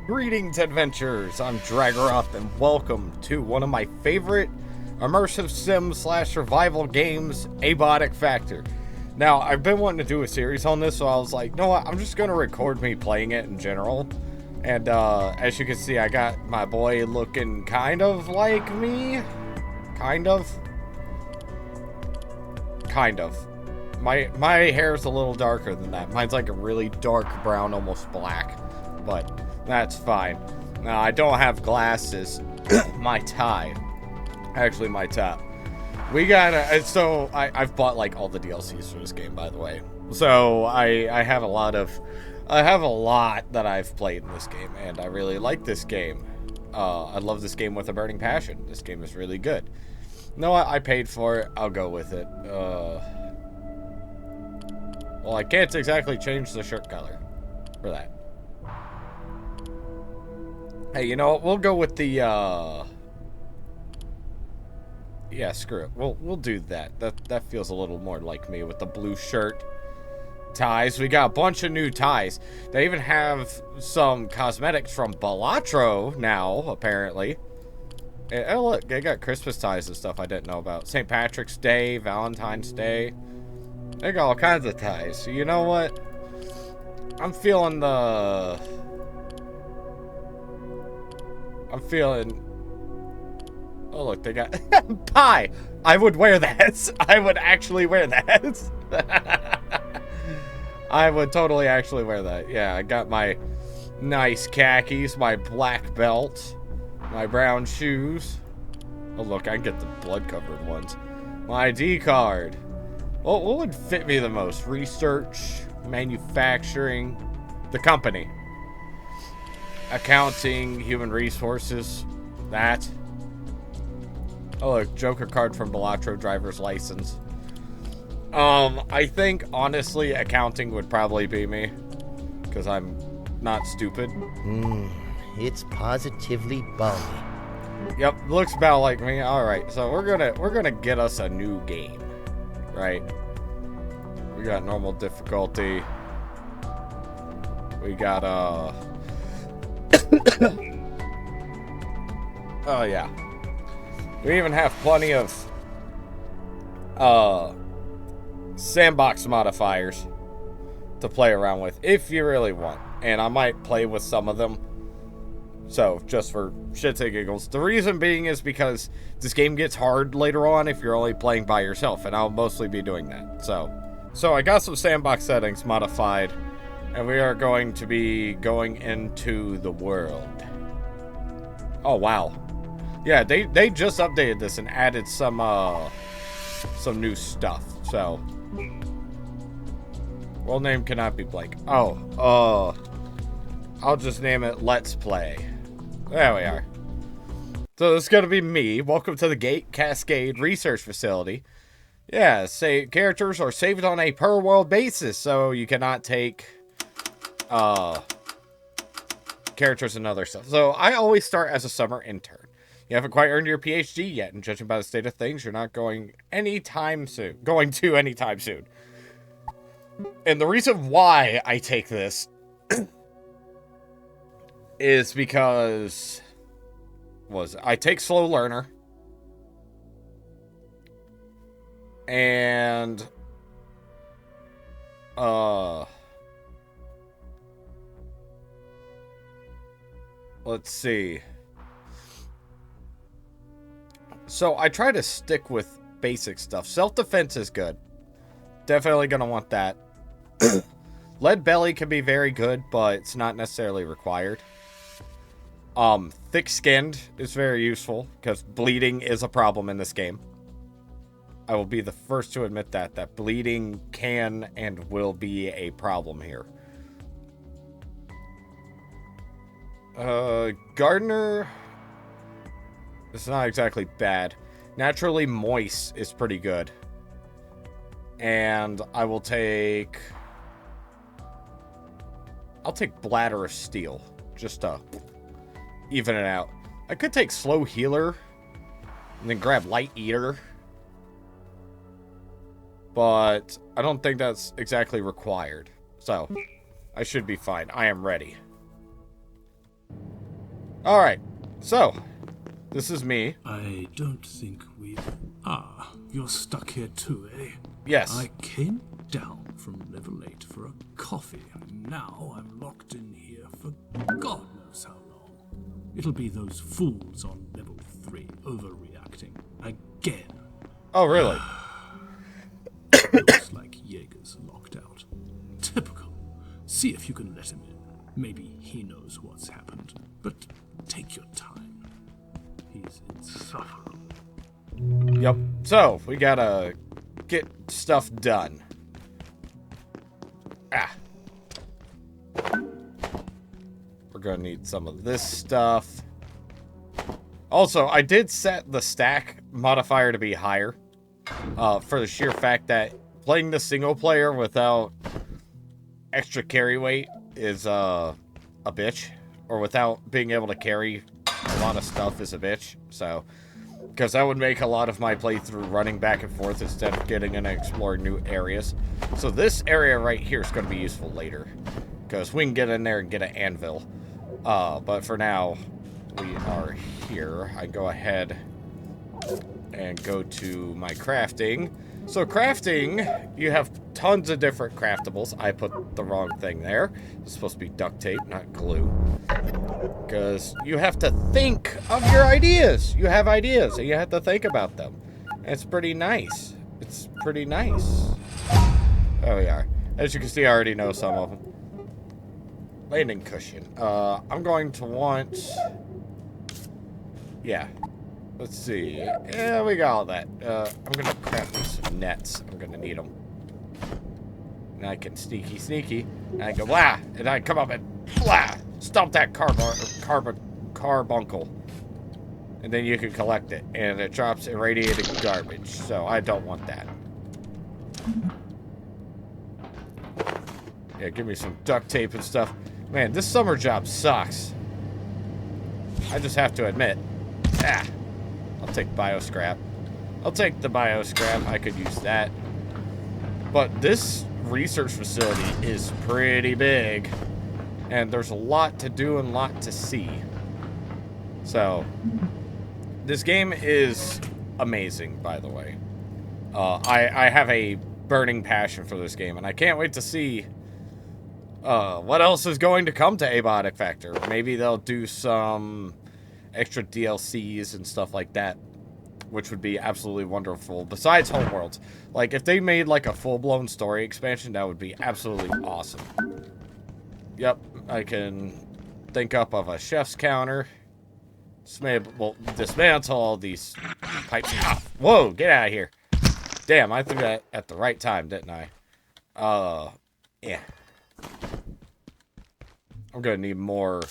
Greetings, adventurers! I'm Dragorath, and welcome to one of my favorite immersive sim slash survival games, Abiotic Factor. Now, I've been wanting to do a series on this, so I was like, no, I'm just going to record me playing it in general. And as you can see, I got my boy looking kind of like me. Kind of. Kind of. My hair's a little darker than that. Mine's like a really dark brown, almost black. But that's fine. Now, I don't have glasses. My tie. Actually, my top. We got so I've bought like all the DLCs for this game, by the way. So I have a lot that I've played in this game, and I really like this game. I love this game with a burning passion. This game is really good. You know what? I paid for it. I'll go with it. Well, I can't exactly change the shirt color for that. Hey, you know what? We'll go with the, yeah, screw it. We'll do that. That feels a little more like me with the blue shirt. Ties. We got a bunch of new ties. They even have some cosmetics from Balatro now, apparently. And look, they got Christmas ties and stuff I didn't know about. St. Patrick's Day, Valentine's Day. They got all kinds of ties. So you know what? I'm feeling oh, look, they got pie. I would wear that. I would actually wear that. I would totally actually wear that. Yeah, I got my nice khakis, my black belt, my brown shoes. Oh, look, I get the blood-covered ones. My ID card. Well, what would fit me the most? Research, manufacturing, the company. Accounting, human resources, that. Oh, look, Joker card from Balatro, driver's license. I think, honestly, accounting would probably be me. Because I'm not stupid. It's positively balmy. Yep, looks about like me. Alright, so we're gonna get us a new game. Right? We got normal difficulty. We got, oh, yeah. We even have plenty of, sandbox modifiers to play around with if you really want. And I might play with some of them. So, just for shits and giggles. The reason being is because this game gets hard later on if you're only playing by yourself, and I'll mostly be doing that. So I got some sandbox settings modified, and we are going to be going into the world. Oh, wow. Yeah, they just updated this and added some new stuff, so. World name cannot be blank. Oh, I'll just name it Let's Play. There we are. So this is gonna be me. Welcome to the Gate Cascade Research Facility. Yeah, characters are saved on a per world basis, so you cannot take characters and other stuff. So I always start as a summer intern. You haven't quite earned your PhD yet, and judging by the state of things, you're not going anytime soon. And the reason why I take this is because I take slow learner, and let's see. So I try to stick with basic stuff. Self-defense is good. Definitely gonna want that. Lead belly can be very good, but it's not necessarily required. Thick-skinned is very useful, because bleeding is a problem in this game. I will be the first to admit that bleeding can and will be a problem here. Gardener, it's not exactly bad. Naturally moist is pretty good. And I'll take Bladder of Steel, just to even it out. I could take Slow Healer, and then grab Light Eater. But I don't think that's exactly required. So, I should be fine. I am ready. Alright, so, this is me. I don't think we... Ah, you're stuck here too, eh? Yes. I came down from level 8 for a coffee, and now I'm locked in here for God knows how long. It'll be those fools on level 3 overreacting again. Oh, really? Looks like Jaeger's locked out. Typical. See if you can let him in. Maybe he knows what's happened, but take your time. He's insufferable. Yep. So, we gotta get stuff done. Ah. We're gonna need some of this stuff. Also, I did set the stack modifier to be higher. For the sheer fact that playing the single player without extra carry weight is a bitch. Or without being able to carry a lot of stuff is a bitch. So, because that would make a lot of my playthrough running back and forth instead of getting in and exploring new areas. So this area right here is going to be useful later. Because we can get in there and get an anvil. But for now, we are here. I go ahead and go to my crafting. So crafting, you have tons of different craftables. I put the wrong thing there. It's supposed to be duct tape, not glue. Because you have to think of your ideas. You have ideas, and you have to think about them. And it's pretty nice. It's pretty nice. There we are. As you can see, I already know some of them. Landing cushion. I'm going to want... Yeah. Let's see. Yeah, we got all that. I'm going to craft me some nets. I'm going to need them. And I can sneaky. And I go, blah! And I come up and, blah! Stomp that carbuncle. And then you can collect it. And it drops irradiated garbage. So I don't want that. Yeah, give me some duct tape and stuff. Man, this summer job sucks. I just have to admit. Ah. I'll take bioscrap. I'll take the bioscrap. I could use that. But this research facility is pretty big. And there's a lot to do and a lot to see. So, this game is amazing, by the way. I have a burning passion for this game, and I can't wait to see what else is going to come to Abiotic Factor. Maybe they'll do some extra DLCs and stuff like that, which would be absolutely wonderful. Besides Homeworlds, like if they made like a full-blown story expansion, that would be absolutely awesome. Yep, I can think up of a chef's counter. Dismantle all these pipes. Ah, whoa, get out of here. Damn, I threw that at the right time, didn't I? Yeah. I'm gonna need more.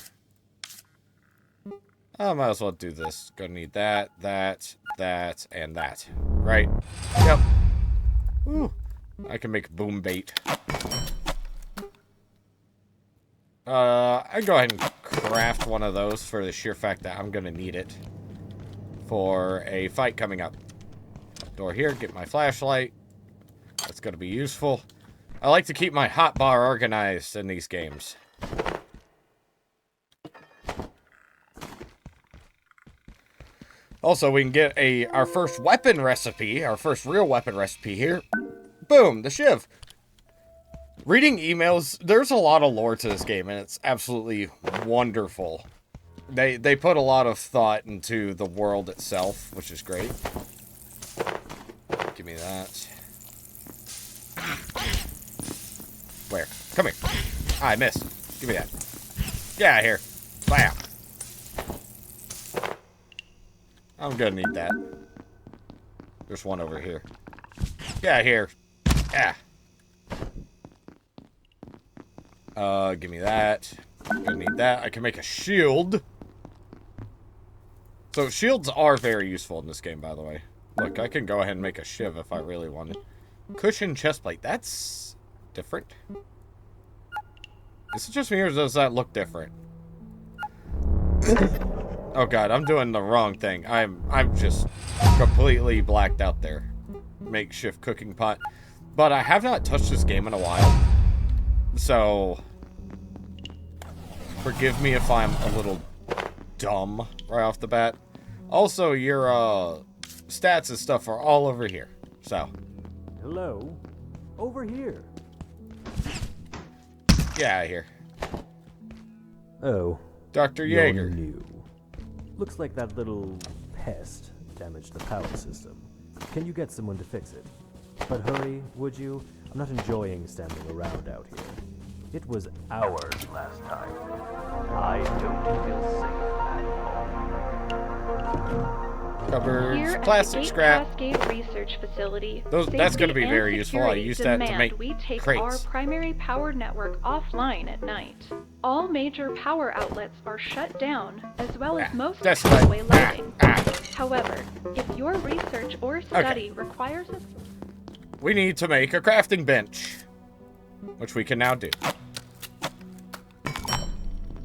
I might as well do this. Gonna need that, and that. Right? Yep. Ooh. I can make boom bait. I go ahead and craft one of those for the sheer fact that I'm gonna need it for a fight coming up. Door here, get my flashlight. That's gonna be useful. I like to keep my hotbar organized in these games. Also, we can get our first weapon recipe, our first real weapon recipe here. Boom, the shiv. Reading emails, there's a lot of lore to this game, and it's absolutely wonderful. They put a lot of thought into the world itself, which is great. Give me that. Where? Come here. Ah, I missed. Give me that. Get out of here. Bam. I'm gonna need that. There's one over here. Get out of here. Yeah. Give me that. I'm gonna need that. I can make a shield. So shields are very useful in this game, by the way. Look, I can go ahead and make a shiv if I really wanted. Cushion chestplate. That's different. Is it just me or does that look different? Oh god, I'm doing the wrong thing. I'm just completely blacked out there. Makeshift cooking pot. But I have not touched this game in a while. So forgive me if I'm a little dumb right off the bat. Also, your stats and stuff are all over here. So. Hello? Over here. Get out of here. Oh. Dr. You're Jaeger. new. Looks like that little pest damaged the power system. Can you get someone to fix it? But hurry, would you? I'm not enjoying standing around out here. It was hours last time. I don't feel safe at all. Cupboards, Here plastic at the scrap. Cascade Research Facility, That's going to be safety very and useful. I security use that to demand make we take crates. our primary power network offline at night. All major power outlets are shut down, as well as most highway lighting. However, if your research or study requires a... We need to make a crafting bench, which we can now do.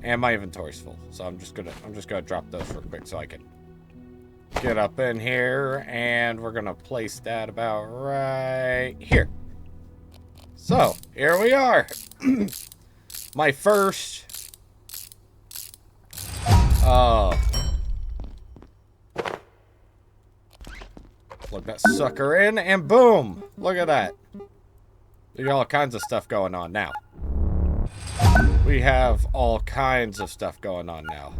And my inventory's full, so I'm just gonna drop those real quick so I can get up in here, and we're gonna place that about right here. So here we are. My first plug that sucker in, and boom, look at that. We got all kinds of stuff going on now. We have all kinds of stuff going on now.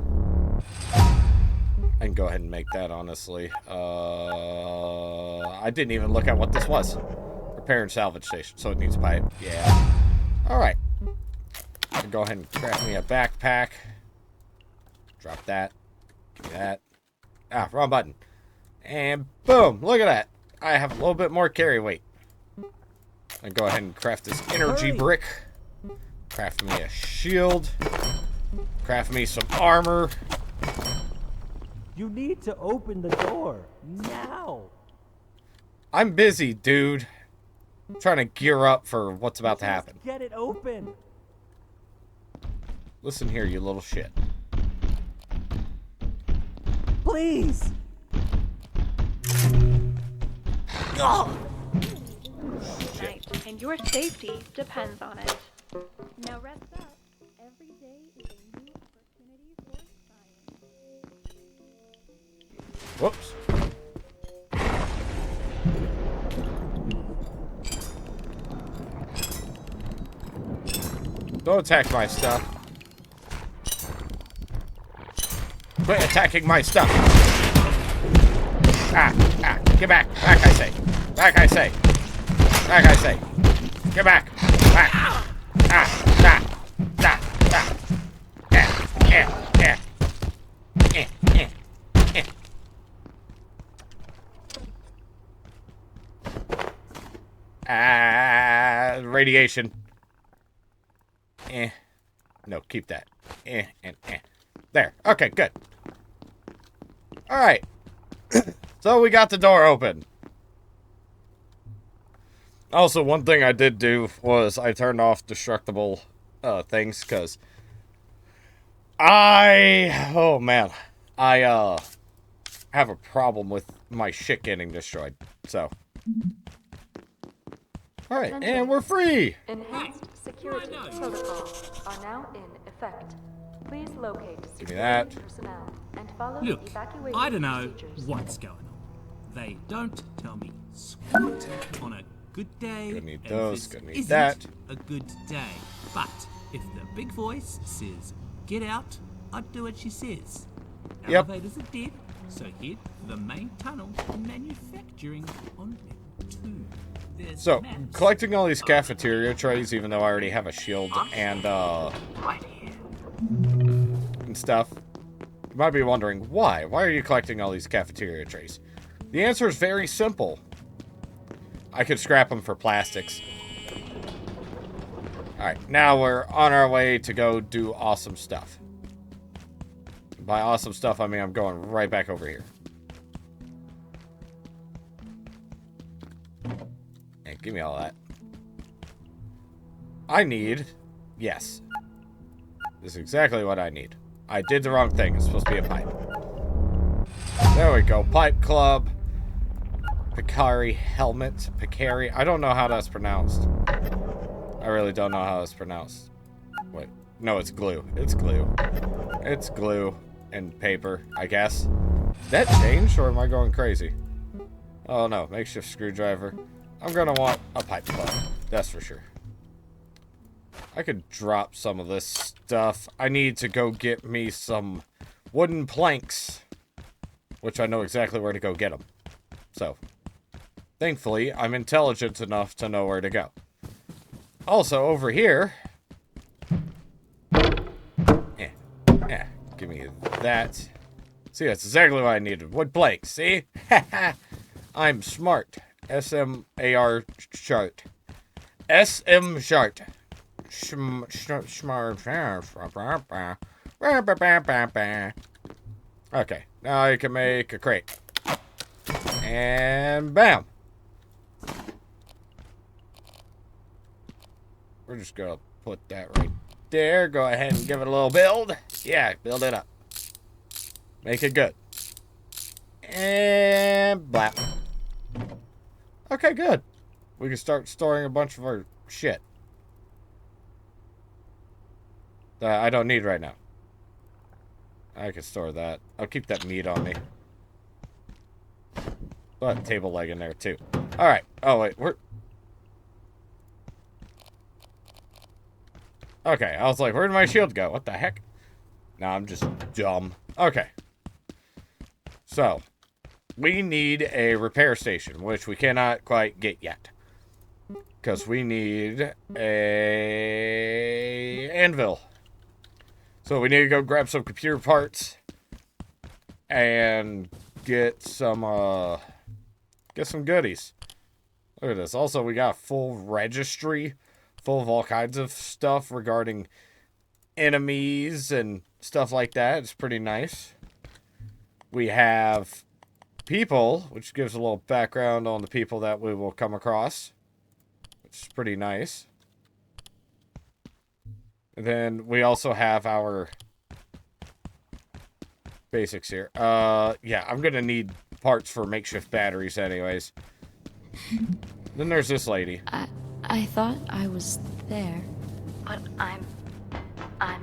I can go ahead and make that, honestly. I didn't even look at what this was. Repair and salvage station, so it needs pipe. Yeah. Alright. Go ahead and craft me a backpack. Drop that. Give me that. Ah, wrong button. And boom, look at that. I have a little bit more carry weight. And go ahead and craft this energy brick. Craft me a shield. Craft me some armor. You need to open the door now. I'm busy, dude. I'm trying to gear up for what's about to happen. Get it open. Listen here, you little shit. Please. Night, and your safety depends on it. Now rest up. Every day is a new opportunity for science. Whoops. Don't attack my stuff. Quit attacking my stuff. Get back. Back, I say. Back, I say. Back, I say. Get back. Back. Radiation. No, keep that. There. Okay, good. Alright. So we got the door open. Also, one thing I did do was I turned off destructible things, because oh man, I have a problem with my shit getting destroyed. So, alright, and we're free! Enhanced security protocols are now in effect. Please locate Give me that. security personnel and follow Look, evacuation I don't know procedures. what's going on. They don't tell me squat on a good day. Gonna need and those, this gonna need isn't that. a good day. But if the big voice says get out, I'd do what she says. Yep. Elevators are dead, so head for the main tunnel in manufacturing on level 2. There's So, maps collecting all these cafeteria trays, even though I already have a shield and right here. and stuff. You might be wondering, why? Why are you collecting all these cafeteria trays? The answer is very simple. I could scrap them for plastics. Alright, now we're on our way to go do awesome stuff. By awesome stuff, I mean I'm going right back over here. Hey, give me all that. I need... Yes. This is exactly what I need. I did the wrong thing. It's supposed to be a pipe. There we go. Pipe club. Picari helmet. Picari. I don't know how that's pronounced. I really don't know how it's pronounced. Wait. No, it's glue. It's glue. It's glue. and paper, I guess. Did that change, or am I going crazy? Oh no, makeshift screwdriver. I'm gonna want a pipe plug, that's for sure. I could drop some of this stuff. I need to go get me some wooden planks, which I know exactly where to go get them. So, thankfully, I'm intelligent enough to know where to go. Also, over here... Yeah, give me that. See, that's exactly what I needed. Wood planks, see? I'm smart. S-M-A-R chart. S-M chart. Okay, now I can make a crate. And bam! We're just gonna put that right there. Go ahead and give it a little build. Yeah, build it up. Make it good. And blap. Okay, good. We can start storing a bunch of our shit that I don't need right now. I can store that. I'll keep that meat on me. But table leg in there too. Alright. Oh wait, we're... Okay, I was like, where did my shield go? What the heck? No, I'm just dumb. Okay. So, we need a repair station, which we cannot quite get yet. Because we need a anvil. So we need to go grab some computer parts and get some goodies. Look at this. Also, we got a full registry full of all kinds of stuff regarding enemies and stuff like that. It's pretty nice. We have people, which gives a little background on the people that we will come across, which is pretty nice. And then we also have our basics here. Yeah, I'm gonna need parts for makeshift batteries anyways. Then there's this lady. I thought I was there. But I'm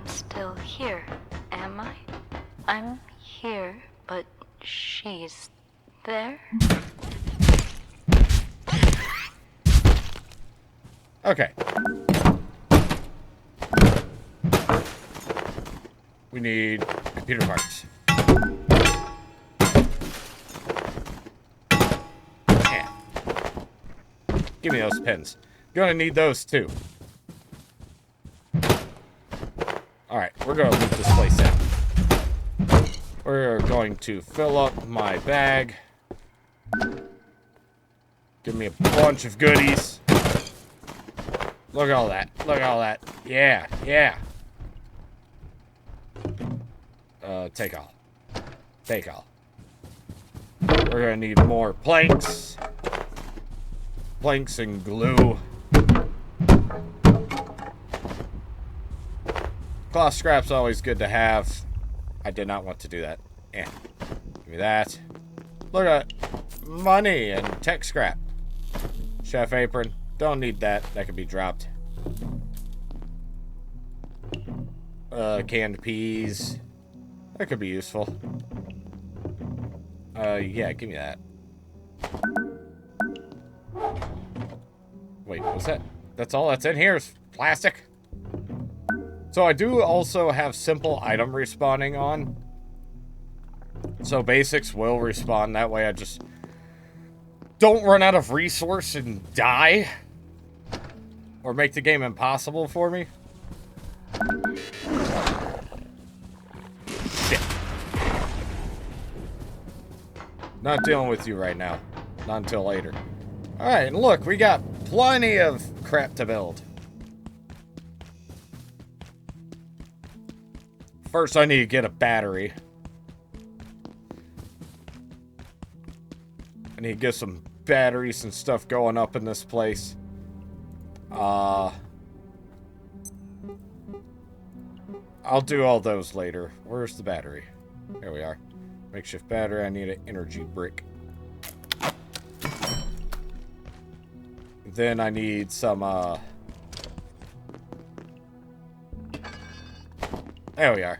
still here, am I? I'm here, but she's there? Okay. We need computer parts. Yeah. Give me those pins. Gonna need those too. Alright, we're gonna loot this place out. We're going to fill up my bag. Give me a bunch of goodies. Look at all that. Look at all that. Yeah, yeah. Take all. Take all. We're gonna need more planks. Planks and glue. Cloth scrap's always good to have. I did not want to do that. Yeah. Give me that. Look at money and tech scrap. Chef apron. Don't need that. That can be dropped. Canned peas. That could be useful. Yeah, give me that. Wait, what's that? That's all that's in here is plastic? So I do also have simple item respawning on. So basics will respawn. That way I just don't run out of resource and die. Or make the game impossible for me. Shit. Not dealing with you right now. Not until later. Alright, and look, we got plenty of crap to build. First, I need to get a battery. I need to get some batteries and stuff going up in this place. I'll do all those later. Where's the battery? There we are. Makeshift battery. I need an energy brick. Then I need some, there we are.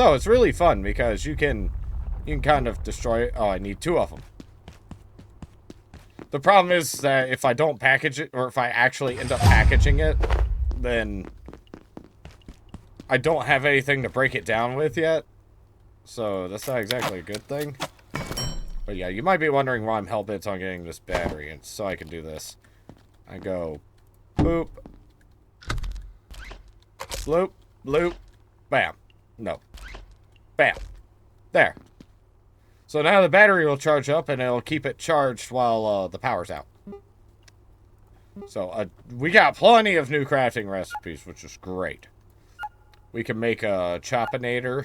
So, it's really fun because you can kind of destroy it. Oh, I need 2 of them. The problem is that if I don't package it, or if I actually end up packaging it, then I don't have anything to break it down with yet. So, that's not exactly a good thing. But yeah, you might be wondering why I'm hell-bent on getting this battery, and so I can do this. I go, boop, sloop, bloop, bam. No. Bam. There. So now the battery will charge up, and it'll keep it charged while the power's out. So, we got plenty of new crafting recipes, which is great. We can make a chopinator.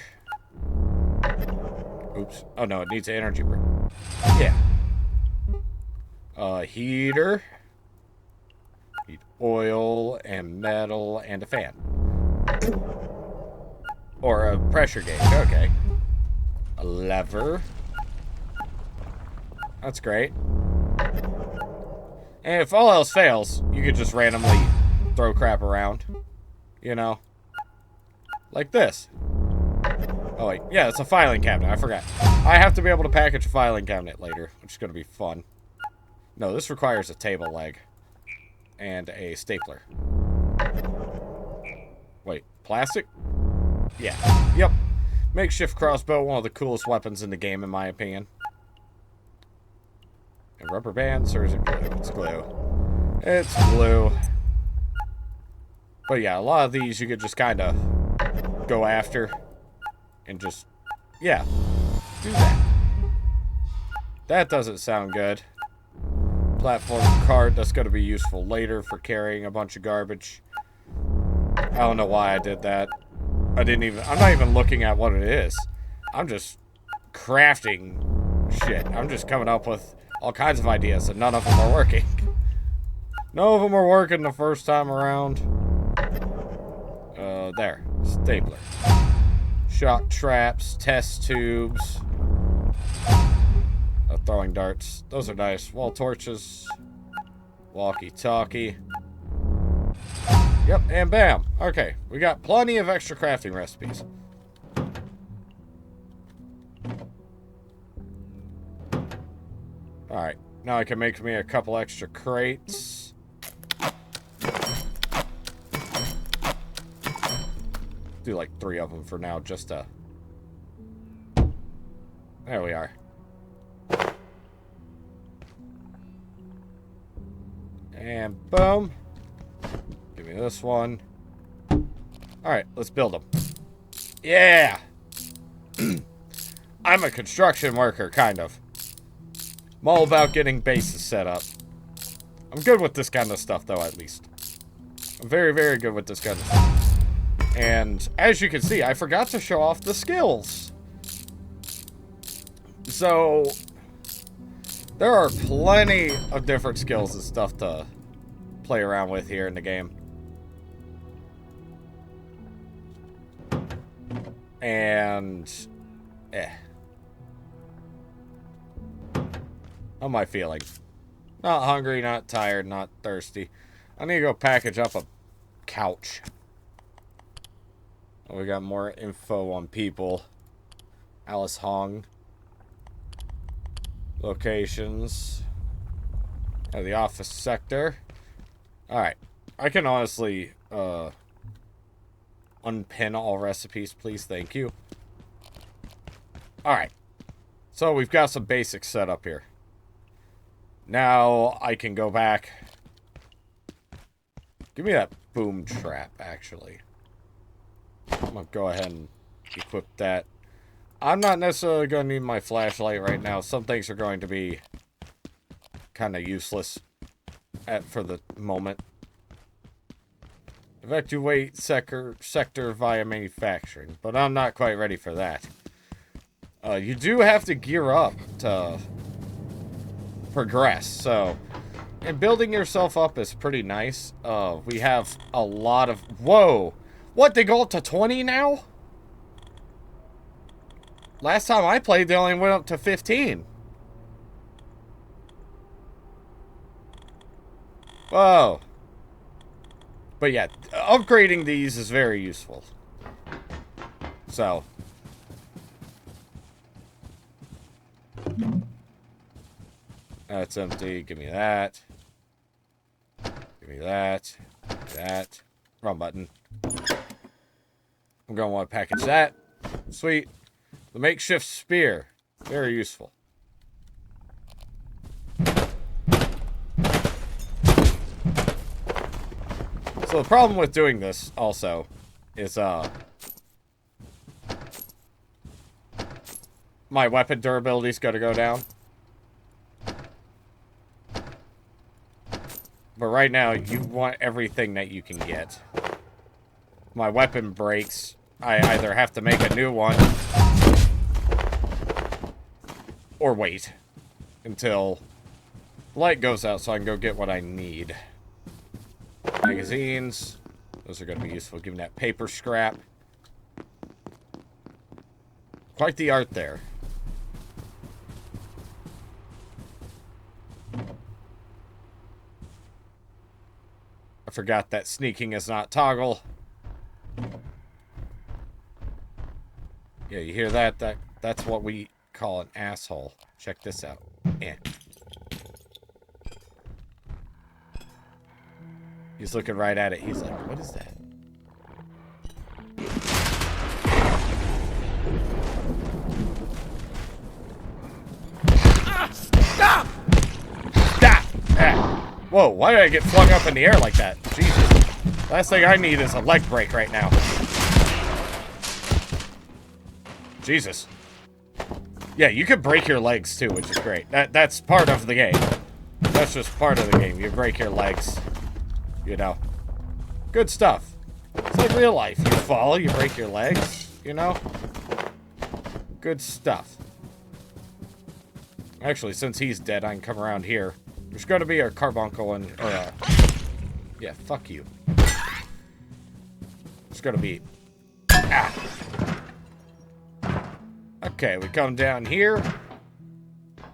Oops. Oh, no, it needs an energy brick. Yeah. Heater. Need oil and metal and a fan. Or a pressure gauge. Okay. A lever. That's great. And if all else fails, you could just randomly throw crap around. You know? Like this. Oh, wait. Yeah, it's a filing cabinet. I forgot. I have to be able to package a filing cabinet later, which is going to be fun. No, this requires a table leg. And a stapler. Wait, plastic? Yeah. Yep. Makeshift crossbow, one of the coolest weapons in the game, in my opinion. And rubber bands, or is it glue? It's glue. It's glue. But yeah, a lot of these you could just kind of go after. And just, yeah, do that. That doesn't sound good. Platform cart, that's going to be useful later for carrying a bunch of garbage. I don't know why I did that. I'm not even looking at what it is. I'm just crafting shit. I'm just coming up with all kinds of ideas, and none of them are working. None of them are working the first time around. There. Stapler. Shock traps, test tubes. Throwing darts. Those are nice. Wall torches. Walkie-talkie. Yep, and bam. Okay, we got plenty of extra crafting recipes. Alright, now I can make me a couple extra crates. Do like 3 of them for now, just to... There we are. And boom. Give me this one. Alright, let's build them. Yeah! I'm a construction worker, kind of. I'm all about getting bases set up. I'm good with this kind of stuff, though, at least. I'm very, very good with this kind of stuff. And, as you can see, I forgot to show off the skills. So, there are plenty of different skills and stuff to play around with here in the game. And, how am I feeling? Not hungry, not tired, not thirsty. I need to go package up a couch. Oh, we got more info on people. Alice Hong. Locations. The office sector. Alright. I can honestly, unpin all recipes, please. Thank you. Alright. So, we've got some basics set up here. Now, I can go back. Give me that boom trap, actually. I'm gonna go ahead and equip that. I'm not necessarily going to need my flashlight right now. Some things are going to be kind of useless for the moment. Evacuate sector via manufacturing, but I'm not quite ready for that. You do have to gear up to progress, so... And building yourself up is pretty nice. We have a lot of... Whoa! What, they go up to 20 now? Last time I played, they only went up to 15. Whoa. But yeah, upgrading these is very useful. So, That's empty. Give me that. Give me that. That. Wrong button. I'm going to want to package that. Sweet. The makeshift spear. Very useful. So the problem with doing this also is my weapon durability is going to go down. But right now, you want everything that you can get. My weapon breaks. I either have to make a new one or wait until the light goes out so I can go get what I need. Magazines. Those are going to be useful. Give me that paper scrap. Quite the art there. I forgot that sneaking is not toggle. Yeah, you hear that? That's what we call an asshole. Check this out. Yeah. He's looking right at it. He's like, what is that? Stop! Stop! Ah. Whoa, why did I get flung up in the air like that? Jesus. Last thing I need is a leg break right now. Jesus. Yeah, you can break your legs too, which is great. That's part of the game. That's just part of the game. You break your legs. You know. Good stuff. It's like real life. You fall, you break your legs, you know? Good stuff. Actually, since he's dead, I can come around here. There's going to be a carbuncle and... yeah, fuck you. There's going to be... Ah! Okay, we come down here.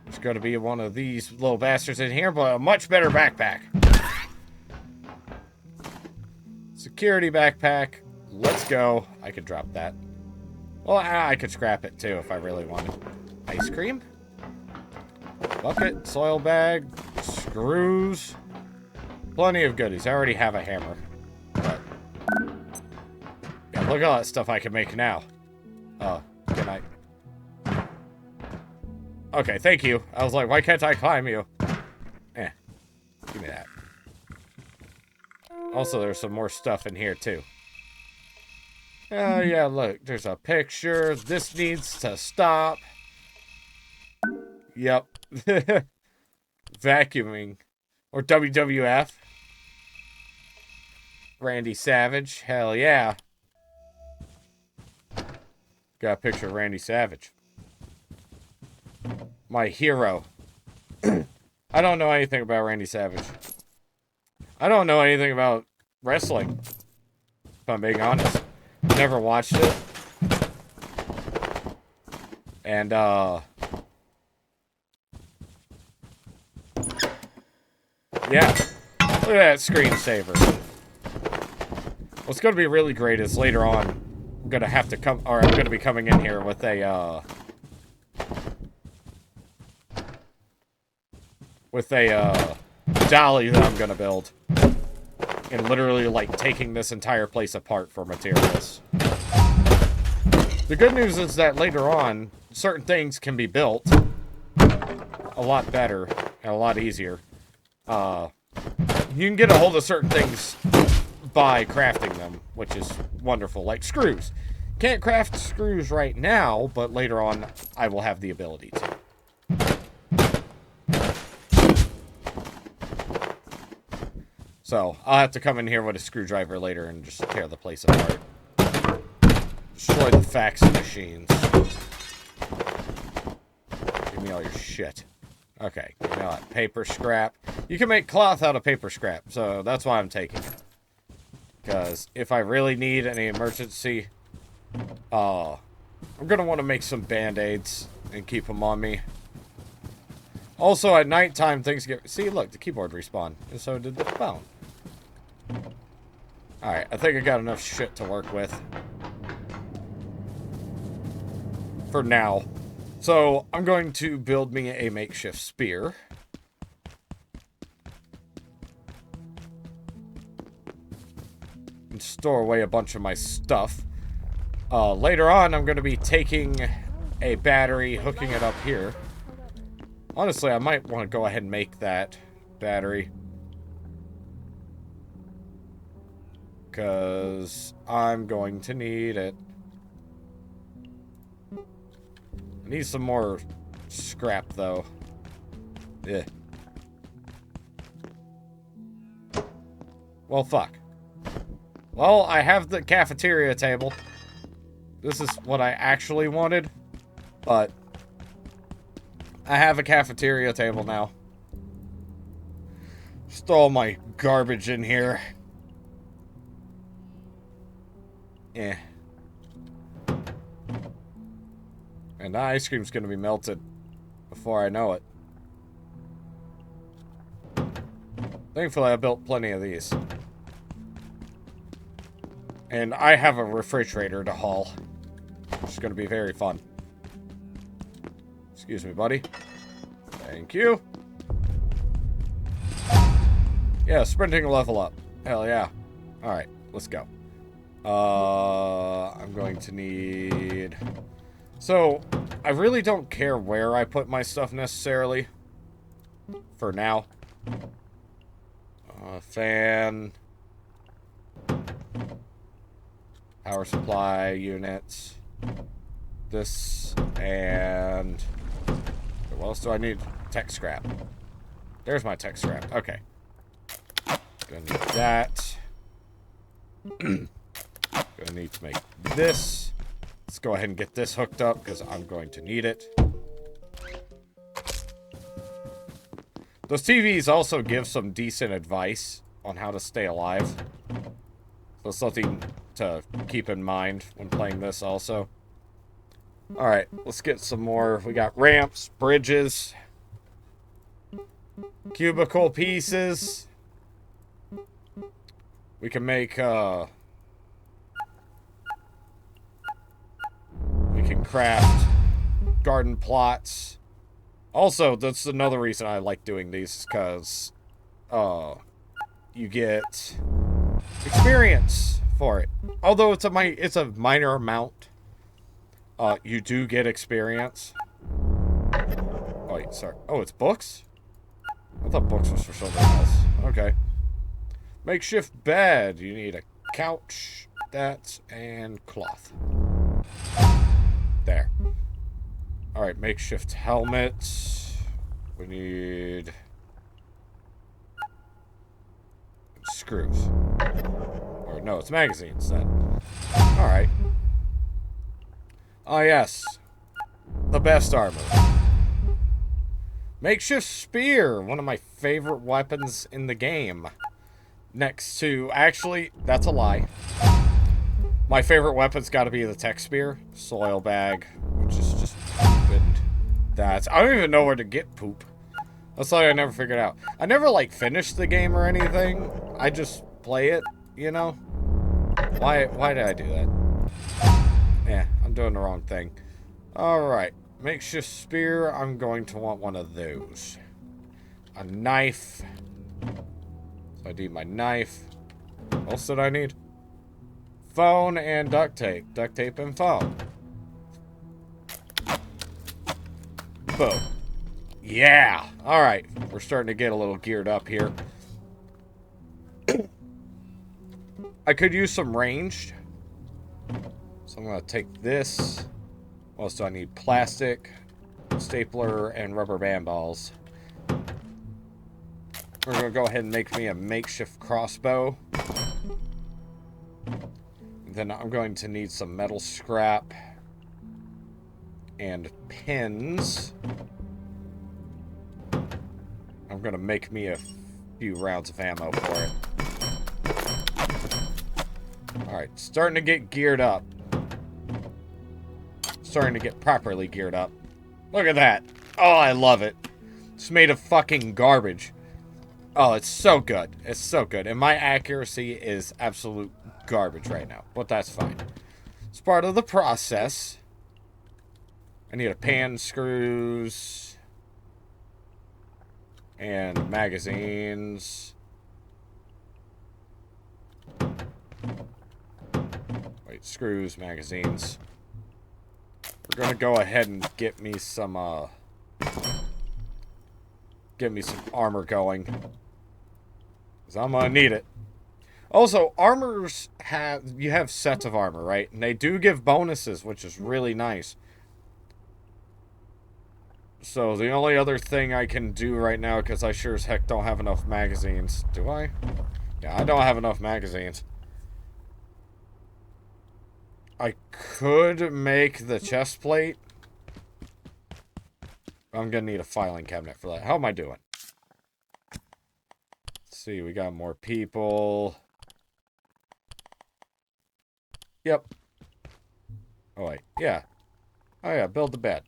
There's going to be one of these little bastards in here, but a much better backpack. Security backpack. Let's go. I could drop that. Well, I could scrap it too if I really wanted. Ice cream? Bucket, soil bag, screws. Plenty of goodies. I already have a hammer. But yeah, look at all that stuff I can make now. Can I? Okay, thank you. I was like, why can't I climb you? Give me that. Also, there's some more stuff in here, too. Oh, yeah, look. There's a picture. This needs to stop. Yep. Vacuuming. Or WWF. Randy Savage. Hell yeah. Got a picture of Randy Savage. My hero. I don't know anything about Randy Savage. I don't know anything about wrestling, if I'm being honest. Never watched it. And, yeah. Look at that screensaver. What's going to be really great is later on, I'm going to have to come, or I'm going to be coming in here with a, dolly that I'm going to build. And literally, like, taking this entire place apart for materials. The good news is that later on, certain things can be built a lot better and a lot easier. You can get a hold of certain things by crafting them, which is wonderful. Like screws. Can't craft screws right now, but later on, I will have the ability to. So, I'll have to come in here with a screwdriver later and just tear the place apart. Destroy the fax machines. Give me all your shit. Okay, you know what? Paper scrap. You can make cloth out of paper scrap, so that's why I'm taking it. Because if I really need any emergency, I'm going to want to make some band-aids and keep them on me. Also, at nighttime, things get... See, look, the keyboard respawned. And so did the phone. Alright, I think I got enough shit to work with. For now. So, I'm going to build me a makeshift spear. And store away a bunch of my stuff. Later on, I'm going to be taking a battery, hooking it up here. Honestly, I might want to go ahead and make that battery. Because I'm going to need it. I need some more scrap, though. Yeah. Well, fuck. Well, I have the cafeteria table. This is what I actually wanted. But I have a cafeteria table now. Just throw all my garbage in here. Yeah. And the ice cream's gonna be melted before I know it. Thankfully, I built plenty of these. And I have a refrigerator to haul. Which is gonna be very fun. Excuse me, buddy. Thank you. Yeah, sprinting level up. Hell yeah. Alright, let's go. I'm going to need... So, I really don't care where I put my stuff necessarily. For now. Fan. Power supply units. This and... What else do I need? Tech scrap. There's my tech scrap. Okay. Gonna need that. Gonna need to make this. Let's go ahead and get this hooked up, because I'm going to need it. Those TVs also give some decent advice on how to stay alive. So something to keep in mind when playing this also. Alright, let's get some more. We got ramps, bridges, cubicle pieces. We can make, we can craft garden plots. Also, that's another reason I like doing these, because, you get experience for it. Although it's a minor amount, you do get experience. Oh, wait, sorry. Oh, it's books? I thought books was for something else. Okay. Makeshift bed. You need a couch, that, and cloth. There. Alright, makeshift helmet. We need... screws. Or no, it's magazines then. Alright. Ah, yes. The best armor. Makeshift spear. One of my favorite weapons in the game. Next to... Actually, that's a lie. My favorite weapon's got to be the tech spear. Soil bag. Which is just poop and that. I don't even know where to get poop. That's something I never figured out. I never, like, finished the game or anything. I just play it, you know? Why did I do that? Yeah, I'm doing the wrong thing. Alright. Makeshift spear. I'm going to want one of those. A knife. So I need my knife. What else did I need? Phone and duct tape. Duct tape and phone. Boom. Yeah. Alright. We're starting to get a little geared up here. I could use some ranged. So I'm going to take this. What else do I need? Plastic, stapler, and rubber band balls. We're going to go ahead and make me a makeshift crossbow. Then I'm going to need some metal scrap and pins. I'm going to make me a few rounds of ammo for it. Alright, starting to get geared up. Starting to get properly geared up. Look at that. Oh, I love it. It's made of fucking garbage. Oh, it's so good. It's so good. And my accuracy is absolute garbage right now. But that's fine. It's part of the process. I need a pan, screws, and magazines. Wait, screws, magazines. We're gonna go ahead and get me some armor going. 'Cause I'm gonna need it. Also, armors you have sets of armor, right? And they do give bonuses, which is really nice. So the only other thing I can do right now, because I sure as heck don't have enough magazines. Do I? Yeah, I don't have enough magazines. I could make the chest plate. I'm gonna need a filing cabinet for that. How am I doing? Let's see, we got more people. Yep. Oh, wait. Yeah. Oh, yeah, build the bed.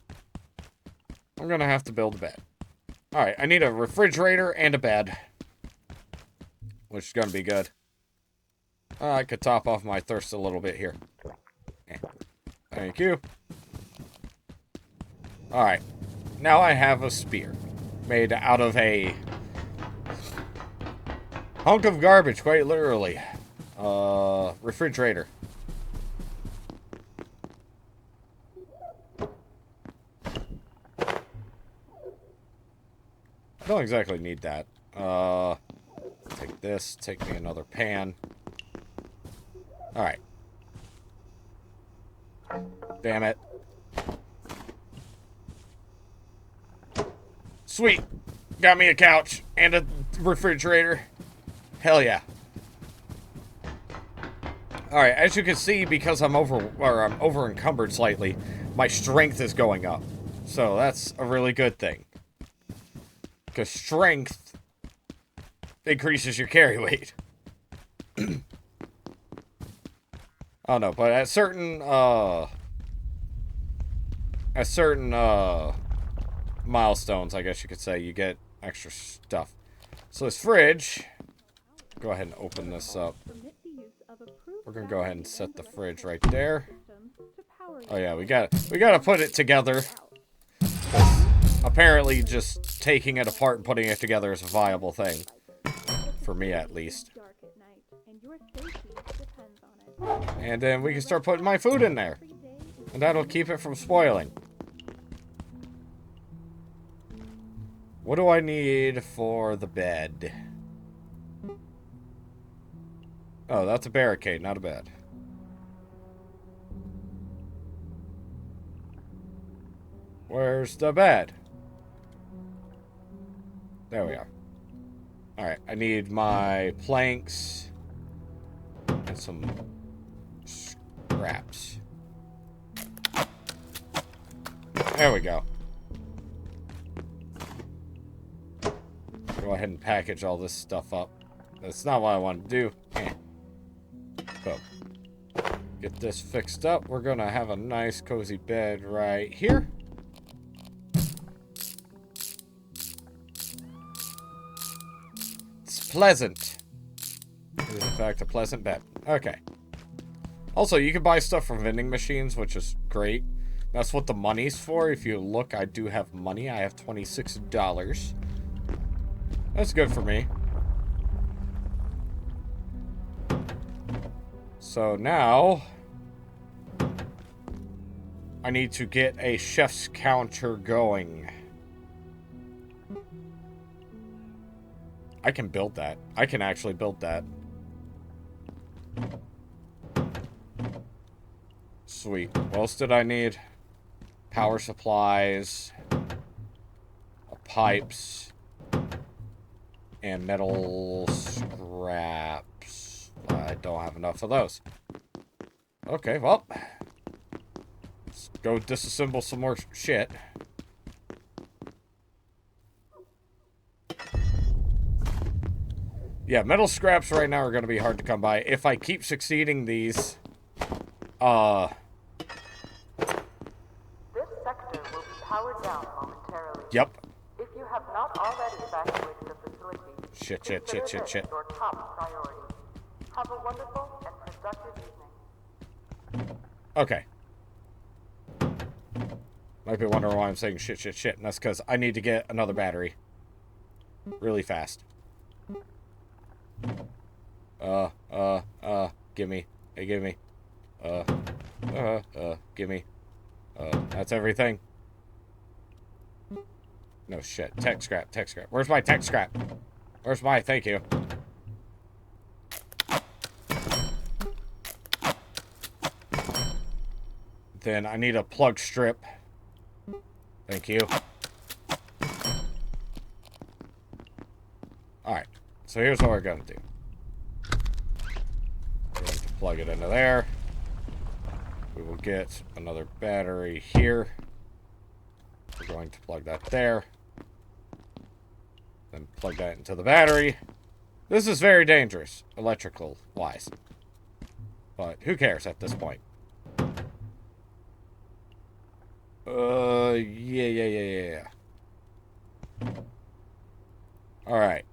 I'm gonna have to build a bed. Alright, I need a refrigerator and a bed. Which is gonna be good. I could top off my thirst a little bit here. Thank you. Alright. Now I have a spear. Made out of a hunk of garbage, quite literally. Refrigerator. I don't exactly need that. Take this. Take me another pan. Alright. Damn it. Sweet. Got me a couch and a refrigerator. Hell yeah. Alright, as you can see, because I'm over encumbered slightly, my strength is going up. So that's a really good thing. Because strength increases your carry weight. Oh no, but at certain milestones, I guess you could say, you get extra stuff. So this fridge, go ahead and open this up. We're gonna go ahead and set the fridge right there. Oh yeah, we gotta put it together. Apparently, just taking it apart and putting it together is a viable thing. For me, at least. And then we can start putting my food in there. And that'll keep it from spoiling. What do I need for the bed? Oh, that's a barricade, not a bed. Where's the bed? There we are. Alright, I need my planks and some scraps. There we go. Go ahead and package all this stuff up. That's not what I want to do. Boom. Get this fixed up. We're gonna have a nice cozy bed right here. It's pleasant. It is in fact a pleasant bed. Okay. Also, you can buy stuff from vending machines, which is great. That's what the money's for. If you look, I do have money. I have $26. That's good for me. So now, I need to get a chef's counter going. I can build that. I can actually build that. Sweet. What else did I need? Power supplies, pipes, and metal scraps. I don't have enough of those. Okay, well, let's go disassemble some more shit. Yeah, metal scraps right now are going to be hard to come by. If I keep succeeding these, This sector will be powered down momentarily. Yep. If you have not already evacuated the facility, Shit. consider this your top priority. Have a wonderful and productive evening. Okay. Might be wondering why I'm saying shit, and that's because I need to get another battery. Really fast. Gimme. Hey, gimme. Gimme. That's everything. No shit. Tech scrap. Where's my tech scrap? Where's my... Thank you. Then I need a plug strip. Thank you. Alright. So here's what we're going to do. We're going to plug it into there. We will get another battery here. We're going to plug that there. Then plug that into the battery. This is very dangerous, electrical-wise. But who cares at this point? Yeah. Alright.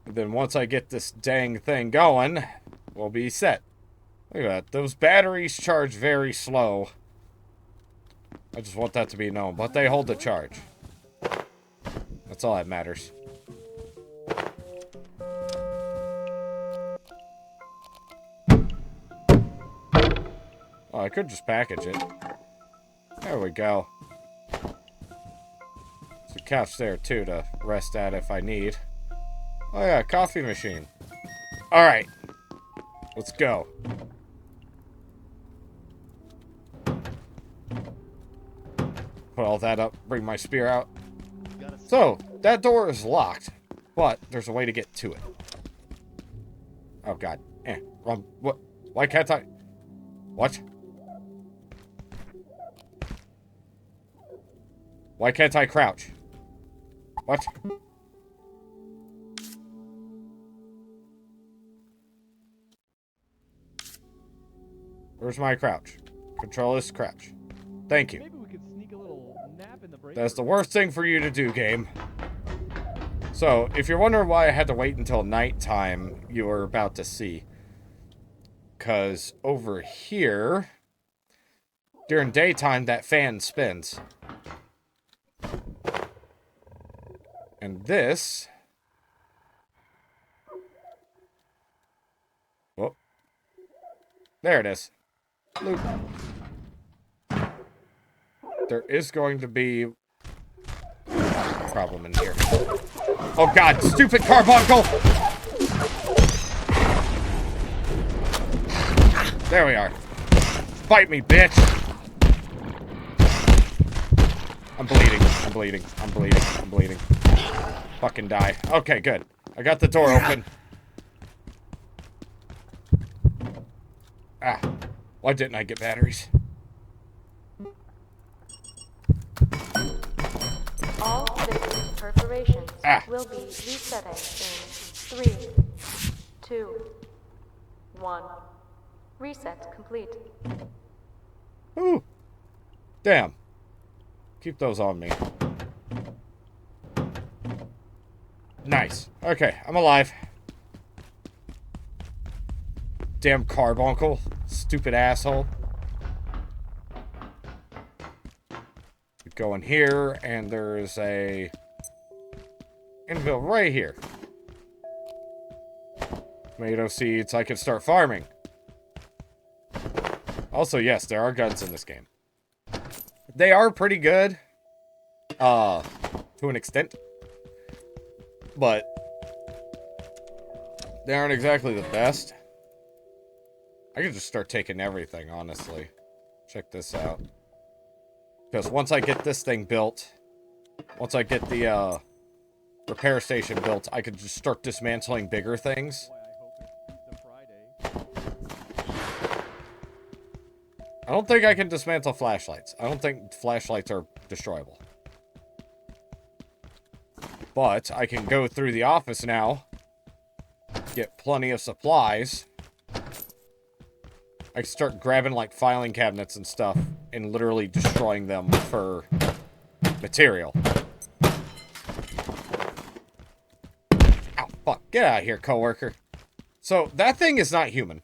Then once I get this dang thing going, we'll be set. Look at that. Those batteries charge very slow. I just want that to be known. But they hold the charge. That's all that matters. Oh, I could just package it. There we go. There's a couch there, too, to rest at if I need. Oh, yeah, coffee machine. Alright. Let's go. Put all that up, bring my spear out. So, that door is locked, but there's a way to get to it. Oh, God. Wrong. What? Why can't I? What? Why can't I crouch? What? Where's my crouch? Control is crouch. Thank you. Maybe we could sneak a little nap in the break. That's the worst thing for you to do, game. So, if you're wondering why I had to wait until nighttime, you were about to see. Because over here, during daytime, that fan spins. And this... Whoop. There it is. Loop. There is going to be a problem in here. Oh God, stupid carbuncle! There we are. Bite me, bitch! I'm bleeding. Fucking die. Okay, good. I got the door open. Ah. Why didn't I get batteries? All victim perforations will be resetting in 3, 2, 1. Reset complete. Ooh. Damn. Keep those on me. Nice. Okay, I'm alive. Damn carbuncle. Stupid asshole. We go in here, and there's a anvil right here. Tomato seeds. I can start farming. Also, yes, there are guns in this game. They are pretty good. To an extent. But they aren't exactly the best. I could just start taking everything, honestly. Check this out. Because once I get this thing built, once I get the repair station built, I could just start dismantling bigger things. I don't think I can dismantle flashlights. I don't think flashlights are destroyable. But I can go through the office now, get plenty of supplies. I can start grabbing, like, filing cabinets and stuff and literally destroying them for material. Ow, fuck. Get out of here, coworker. So, that thing is not human.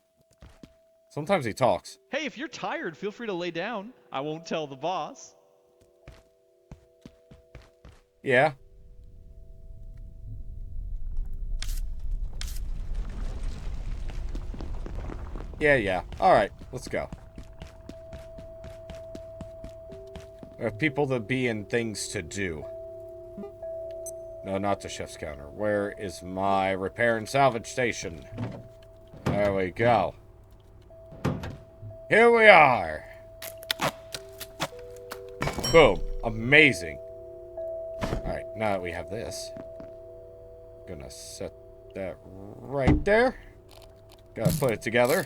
Sometimes he talks. Hey, if you're tired, feel free to lay down. I won't tell the boss. Yeah. Yeah. Alright, let's go. We have people to be and things to do. No, not the chef's counter. Where is my repair and salvage station? There we go. Here we are. Boom. Amazing. Alright, now that we have this, gonna set that right there. Gotta put it together.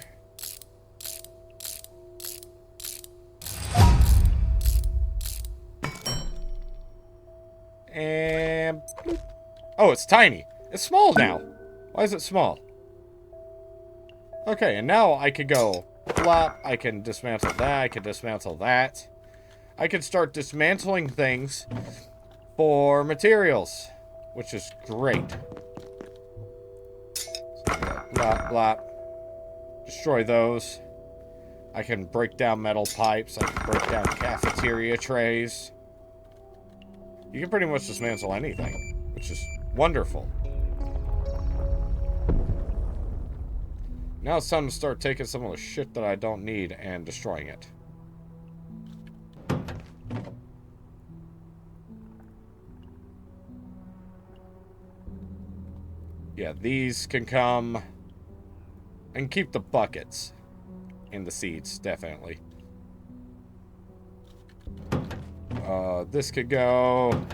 And... oh, it's tiny. It's small now. Why is it small? Okay, and now I could go flop. I can dismantle that. I can dismantle that. I can start dismantling things for materials, which is great. So blop, blop. Destroy those. I can break down metal pipes. I can break down cafeteria trays. You can pretty much dismantle anything, which is wonderful. Now it's time to start taking some of the shit that I don't need and destroying it. Yeah, these can come and keep the buckets and the seeds, definitely. This could go.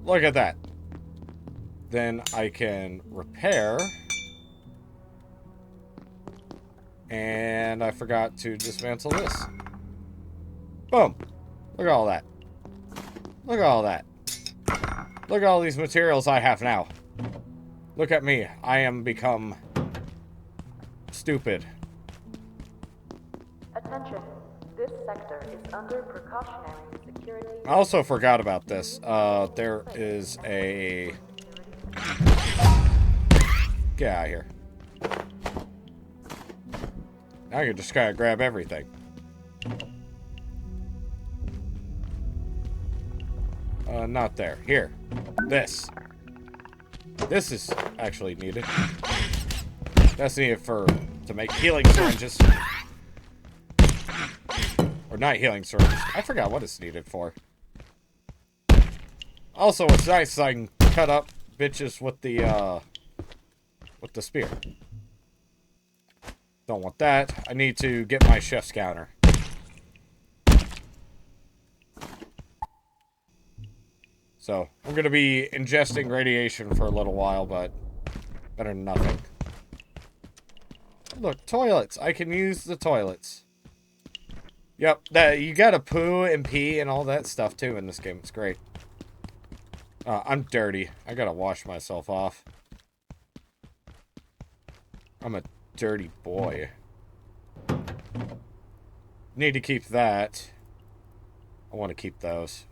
Look at that. Then I can repair. And I forgot to dismantle this. Boom. Look at all that. Look at all that. Look at all these materials I have now. Look at me. I am become stupid. Attention. This sector is under precautionary security. I also forgot about this. There is a... get out of here. Now I can just kind of grab everything. Not there. Here. This. This is actually needed. That's needed to make healing syringes. Or not healing syringes. I forgot what it's needed for. Also, it's nice I can cut up bitches with the spear. Don't want that. I need to get my chef's counter. So, I'm going to be ingesting radiation for a little while, but better than nothing. Look, toilets. I can use the toilets. Yep, you gotta poo and pee and all that stuff, too, in this game. It's great. I'm dirty. I gotta wash myself off. I'm a dirty boy. Need to keep that. I want to keep those.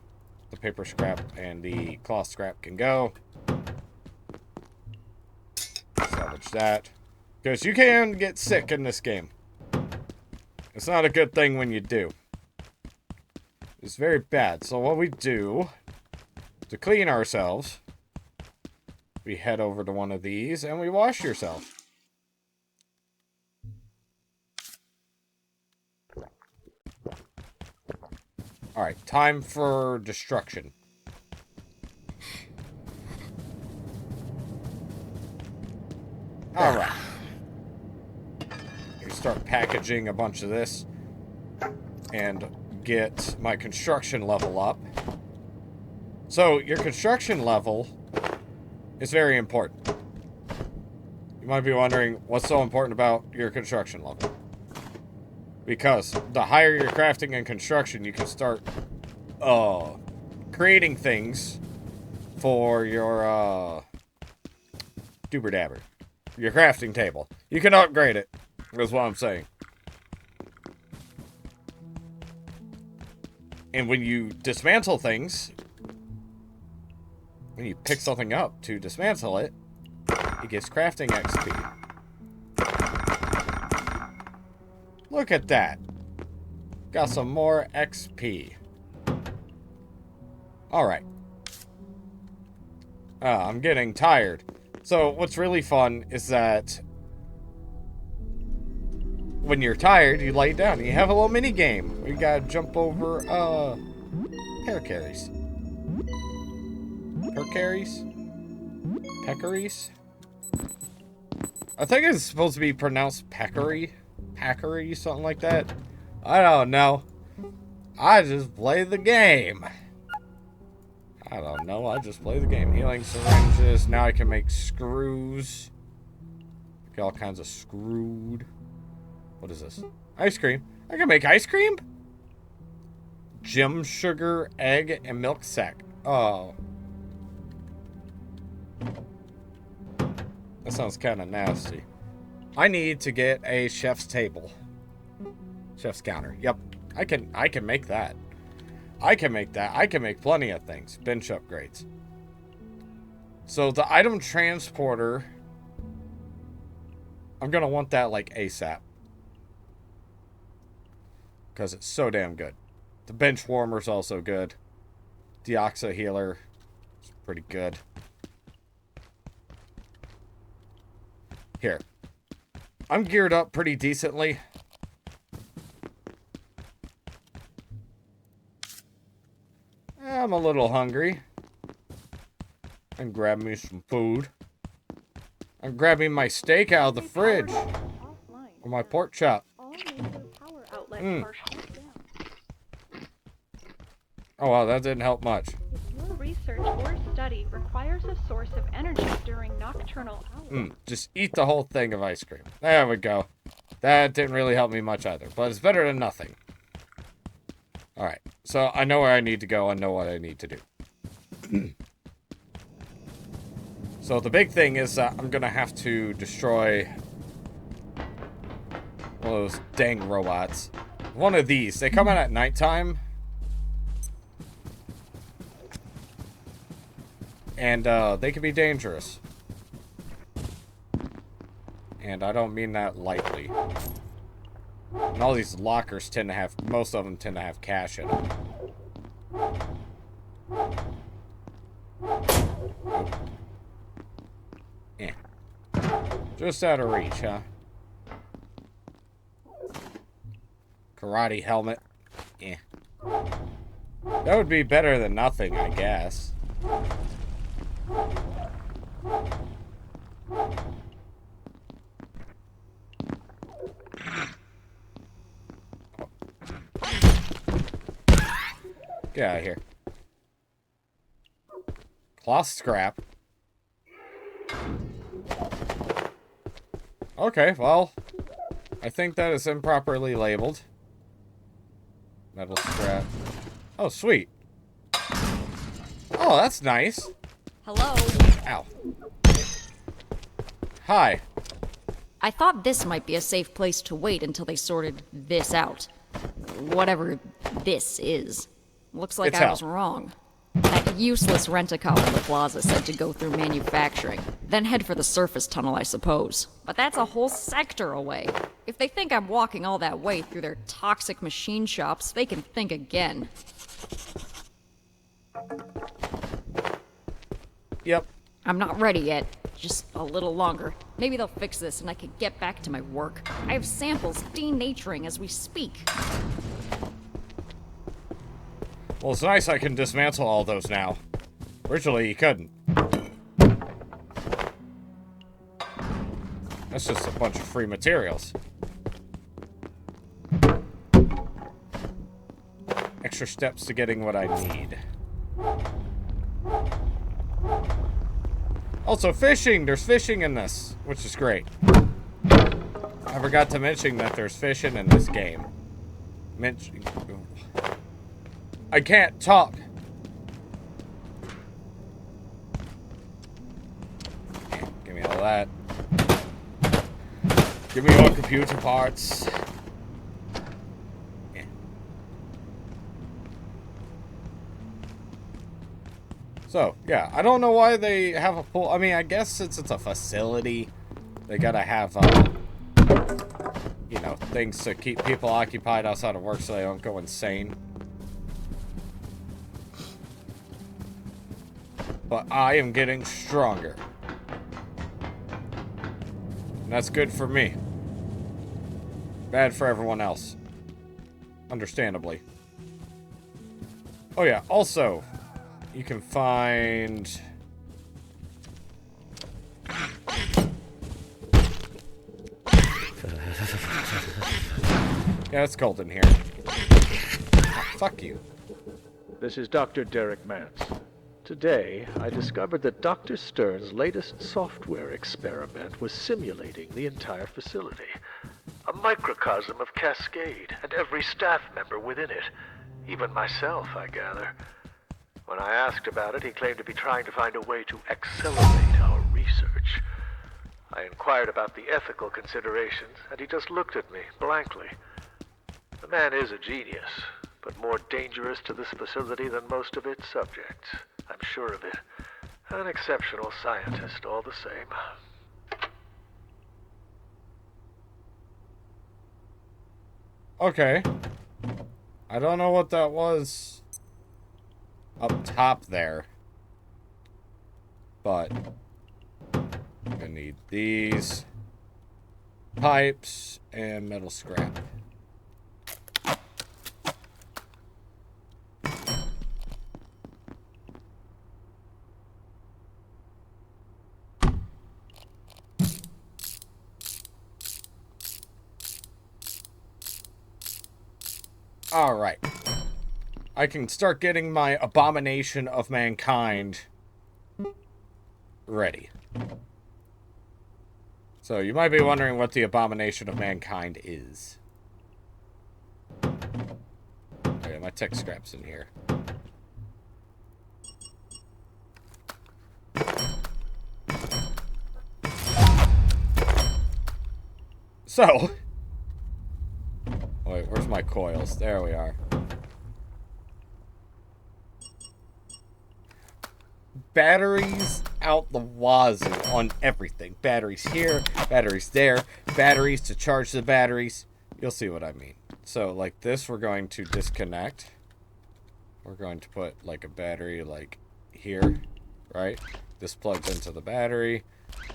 The paper scrap and the cloth scrap can go. Salvage that. Because you can get sick in this game. It's not a good thing when you do. It's very bad. So what we do, to clean ourselves, we head over to one of these and we wash yourself. Alright, time for destruction. Alright. We start packaging a bunch of this and get my construction level up. So, your construction level is very important. You might be wondering, what's so important about your construction level? Because the higher your crafting and construction, you can start creating things for your doober dabber. Your crafting table. You can upgrade it, is what I'm saying. And when you dismantle things, when you pick something up to dismantle it, it gives crafting XP. Look at that. Got some more XP. Alright. I'm getting tired. So, what's really fun is that when you're tired, you lay down and you have a little mini game. We gotta jump over, hair carries. Percarries? Peccaries? I think it's supposed to be pronounced peccary. Packery, something like that. I don't know. I just play the game. I don't know. I just play the game. Healing syringes. Now I can make screws. Get all kinds of screwed. What is this? Ice cream. I can make ice cream? Gem sugar, egg, and milk sack. Oh. That sounds kind of nasty. I need to get a chef's table. Chef's counter. Yep. I can make that. I can make that. I can make plenty of things. Bench upgrades. So the item transporter, I'm going to want that like ASAP. Because it's so damn good. The bench warmer's also good. Deoxa healer is pretty good. Here. I'm geared up pretty decently. I'm a little hungry. And grab me some food. I'm grabbing my steak out of the fridge. Or my pork chop. Oh wow, that didn't help much. If your research or study requires a source of energy during nocturnal hours. Just eat the whole thing of ice cream. There we go. That didn't really help me much either, but it's better than nothing. Alright, so I know where I need to go. I know what I need to do. So the big thing is that I'm going to have to destroy one of those dang robots. One of these. They come out at nighttime. And they can be dangerous. And I don't mean that lightly. And all these lockers tend to have, most of them tend to have cash in them. Yeah. Just out of reach, huh? Karate helmet. Yeah. That would be better than nothing, I guess. Get out of here. Cloth scrap. Okay, well, I think that is improperly labeled. Metal scrap. Oh, sweet. Oh, that's nice. Hello? Ow. Hi. I thought this might be a safe place to wait until they sorted this out. Whatever this is. Looks like I was wrong. That useless rent-a-car in the plaza said to go through manufacturing, then head for the surface tunnel, I suppose. But that's a whole sector away. If they think I'm walking all that way through their toxic machine shops, they can think again. Yep. I'm not ready yet. Just a little longer. Maybe they'll fix this and I can get back to my work. I have samples denaturing as we speak. Well, it's nice I can dismantle all those now. Originally, you couldn't. That's just a bunch of free materials. Extra steps to getting what I need. Also, fishing! There's fishing in this, which is great. I forgot to mention that there's fishing in this game. I can't talk. Give me all that. Give me all computer parts. Yeah. So, yeah, I don't know why they have a pool. I mean, I guess since it's a facility, they gotta have, you know, things to keep people occupied outside of work so they don't go insane. But I am getting stronger. And that's good for me. Bad for everyone else. Understandably. Oh yeah, also, you can find... Yeah, it's cold in here. Fuck you. This is Dr. Derek Mance. Today, I discovered that Dr. Stern's latest software experiment was simulating the entire facility. A microcosm of Cascade, and every staff member within it. Even myself, I gather. When I asked about it, he claimed to be trying to find a way to accelerate our research. I inquired about the ethical considerations, and he just looked at me blankly. The man is a genius, but more dangerous to this facility than most of its subjects. I'm sure of it. An exceptional scientist, all the same. Okay. I don't know what that was up top there. But I'm gonna need these pipes and metal scrap. Alright. I can start getting my abomination of mankind ready. So you might be wondering what the abomination of mankind is. Okay, my tech scrap's in here. So... Wait, where's my coils? There we are. Batteries out the wazoo on everything. Batteries here, batteries there, batteries to charge the batteries. You'll see what I mean. So, like this, we're going to disconnect. We're going to put, like, a battery, like, here, right? This plugs into the battery.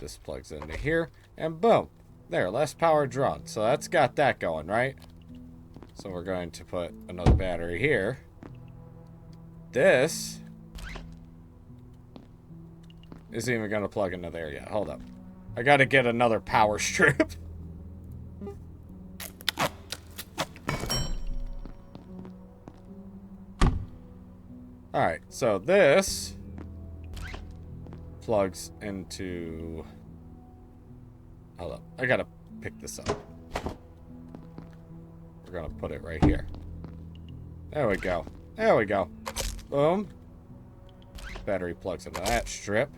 This plugs into here. And boom. There, less power drawn. So that's got that going, right? So we're going to put another battery here. This isn't even going to plug into there yet. Hold up. I got to get another power strip. Alright, so this plugs into... Hold up. I got to pick this up. We're gonna put it right here. There we go. There we go. Boom. Battery plugs into that strip.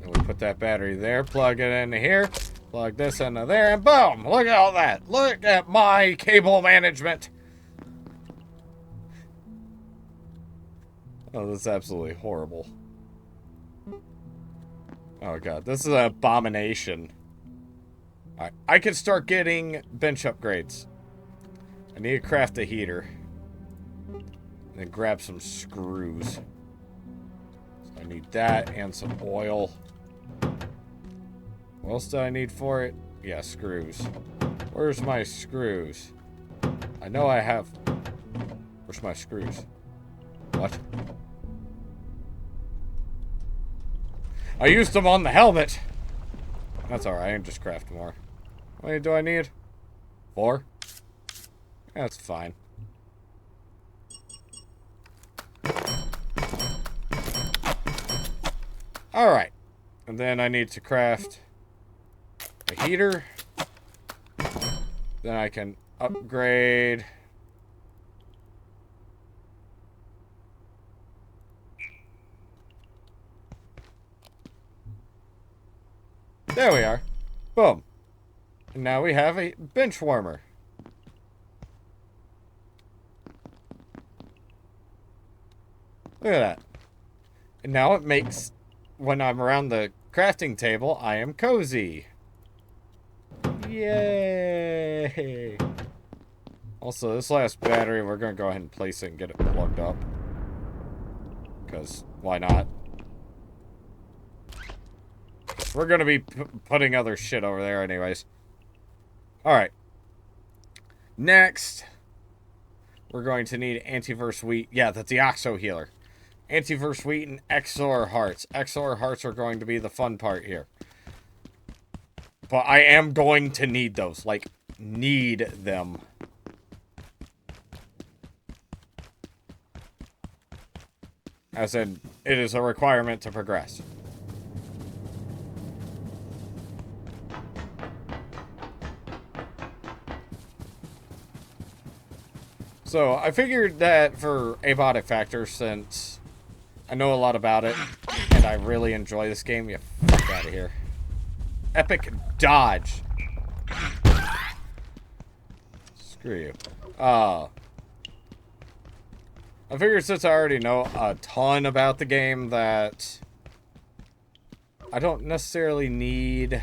And we put that battery there, plug it into here, plug this into there, and boom! Look at all that. Look at my cable management. Oh, that's absolutely horrible. Oh god, this is an abomination. Alright, I can start getting bench upgrades. I need to craft a heater. And then grab some screws. So I need that and some oil. What else do I need for it? Yeah, screws. Where's my screws? I know I have... Where's my screws? What? I used them on the helmet! That's alright, I can just craft more. How many do I need? 4? That's fine. Alright. And then I need to craft a heater. Then I can upgrade... There we are. Boom. And now we have a bench warmer. Look at that. And now it makes, when I'm around the crafting table, I am cozy. Yay! Also, this last battery, we're going to go ahead and place it and get it plugged up. Because, why not? We're going to be putting other shit over there anyways. Alright. Next, we're going to need antiverse wheat. Yeah, that's the Oxo healer. Antiverse wheat and XOR hearts. XOR hearts are going to be the fun part here. But I am going to need those. Like, need them. As in, it is a requirement to progress. So, I figured that for Abiotic factors, since I know a lot about it, and I really enjoy this game, you fuck out of here. Epic dodge. Screw you. I figured since I already know a ton about the game that I don't necessarily need...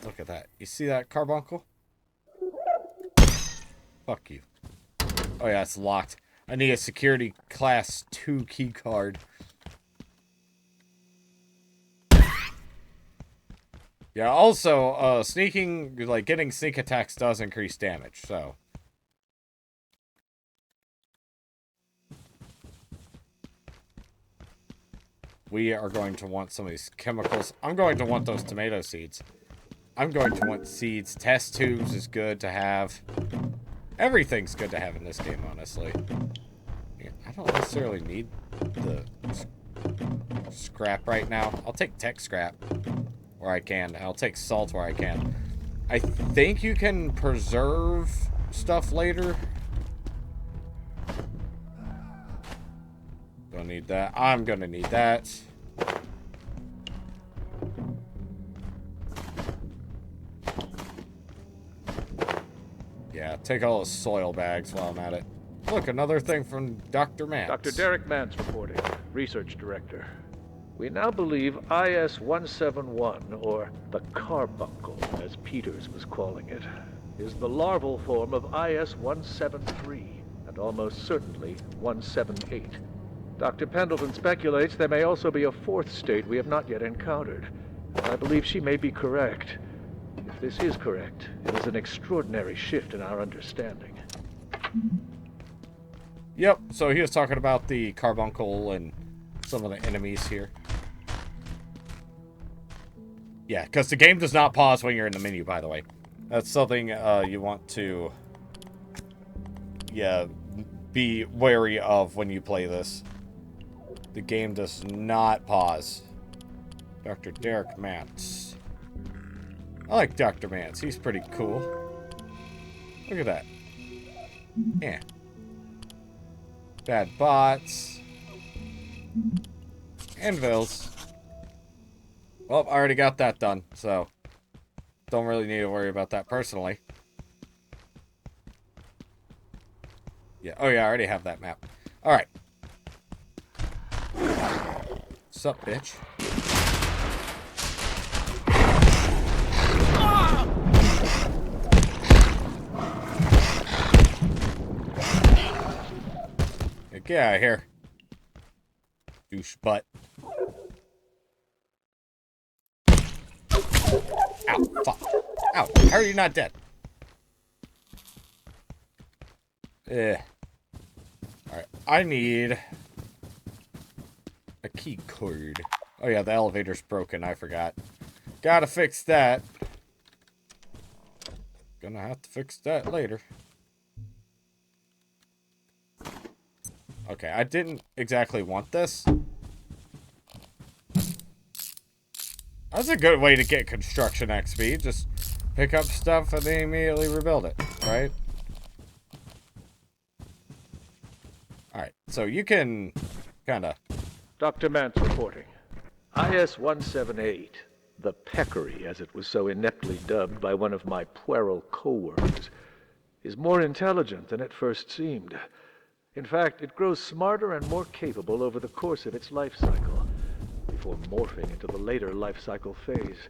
Look at that. You see that carbuncle? Fuck you. Oh yeah, it's locked. I need a security class 2 key card. Yeah, also, sneaking, like, getting sneak attacks does increase damage, so. We are going to want some of these chemicals. I'm going to want those tomato seeds. I'm going to want seeds. Test tubes is good to have. Everything's good to have in this game, honestly. Yeah, I don't necessarily need the scrap right now. I'll take tech scrap where I can. I'll take salt where I can. I think you can preserve stuff later. Don't need that. I'm gonna need that. Yeah, take all those soil bags while I'm at it. Look, another thing from Dr. Mance. Dr. Derek Mance reporting, Research Director. We now believe IS-171, or the carbuncle, as Peters was calling it, is the larval form of IS-173, and almost certainly 178. Dr. Pendleton speculates there may also be a fourth state we have not yet encountered. I believe she may be correct. If this is correct, it is an extraordinary shift in our understanding. Yep, so he was talking about the carbuncle and some of the enemies here. Yeah, because the game does not pause when you're in the menu, by the way. That's something you want to be wary of when you play this. The game does not pause. Dr. Derek Mance. I like Dr. Mance. He's pretty cool. Look at that. Yeah. Bad bots. Anvils. Well, I already got that done, so don't really need to worry about that personally. Yeah, oh yeah, I already have that map. Alright. Sup, bitch? Get out of here. Douche butt. Ow, fuck. Ow, how are you not dead? Alright, I need a key card. Oh yeah, the elevator's broken, I forgot. Gotta fix that. Gonna have to fix that later. Okay, I didn't exactly want this. That's a good way to get construction XP. Just pick up stuff and then immediately rebuild it, right? Alright, so you can kinda... Dr. Mance reporting. IS-178, the peccary as it was so ineptly dubbed by one of my puerile co-workers, is more intelligent than it first seemed. In fact, it grows smarter and more capable over the course of its life cycle, before morphing into the later life cycle phase.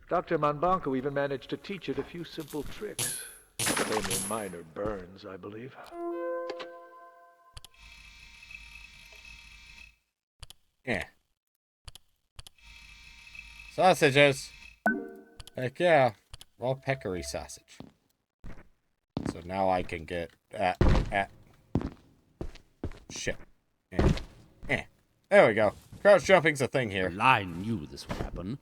Dr. Manbanco even managed to teach it a few simple tricks, but only minor burns, I believe. Yeah. Sausages. Heck yeah. Raw peccary sausage. So now I can get shit. There we go. Crouch jumping's a thing here. Well, I knew this would happen.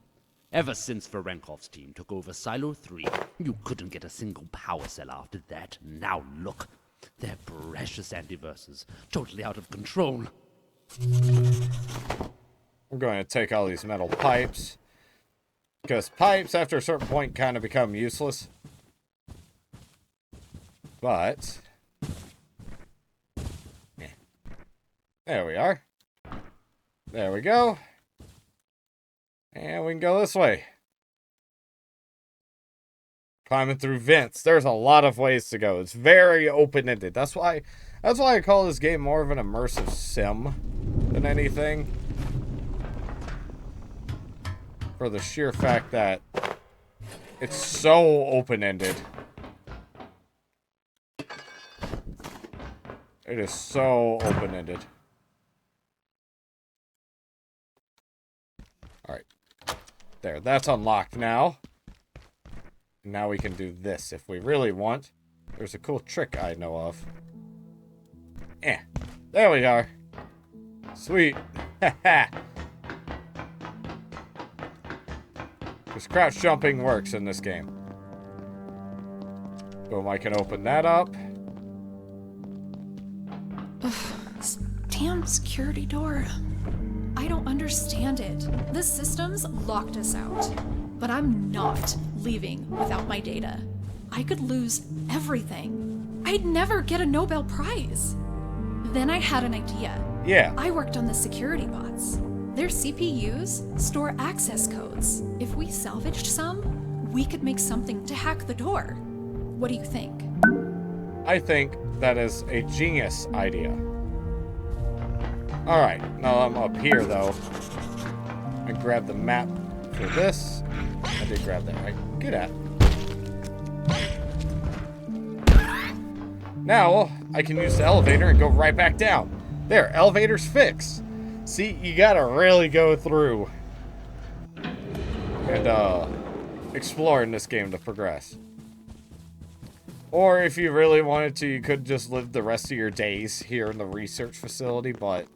Ever since Varenkov's team took over Silo 3, you couldn't get a single power cell after that. Now look. They're precious antiverses. Totally out of control. We're going to take all these metal pipes. Because pipes, after a certain point, kind of become useless. But... yeah. There we are. There we go. And we can go this way. Climbing through vents. There's a lot of ways to go. It's very open-ended. That's why I call this game more of an immersive sim than anything. For the sheer fact that it's so open-ended. It is so open-ended. Alright. There, that's unlocked now. Now we can do this if we really want. There's a cool trick I know of. There we are. Sweet. Haha. Because crouch jumping works in this game. Boom, I can open that up. This damn security door. I don't understand it. The system's locked us out. But I'm not leaving without my data. I could lose everything. I'd never get a Nobel Prize. Then I had an idea. Yeah. I worked on the security bots. Their CPUs store access codes. If we salvaged some, we could make something to hack the door. What do you think? I think that is a genius idea. Alright, now I'm up here though. I grab the map for this. I did grab that, right? Good at. Now, I can use the elevator and go right back down. There, elevator's fixed. See, you gotta really go through and explore in this game to progress. Or if you really wanted to, you could just live the rest of your days here in the research facility, but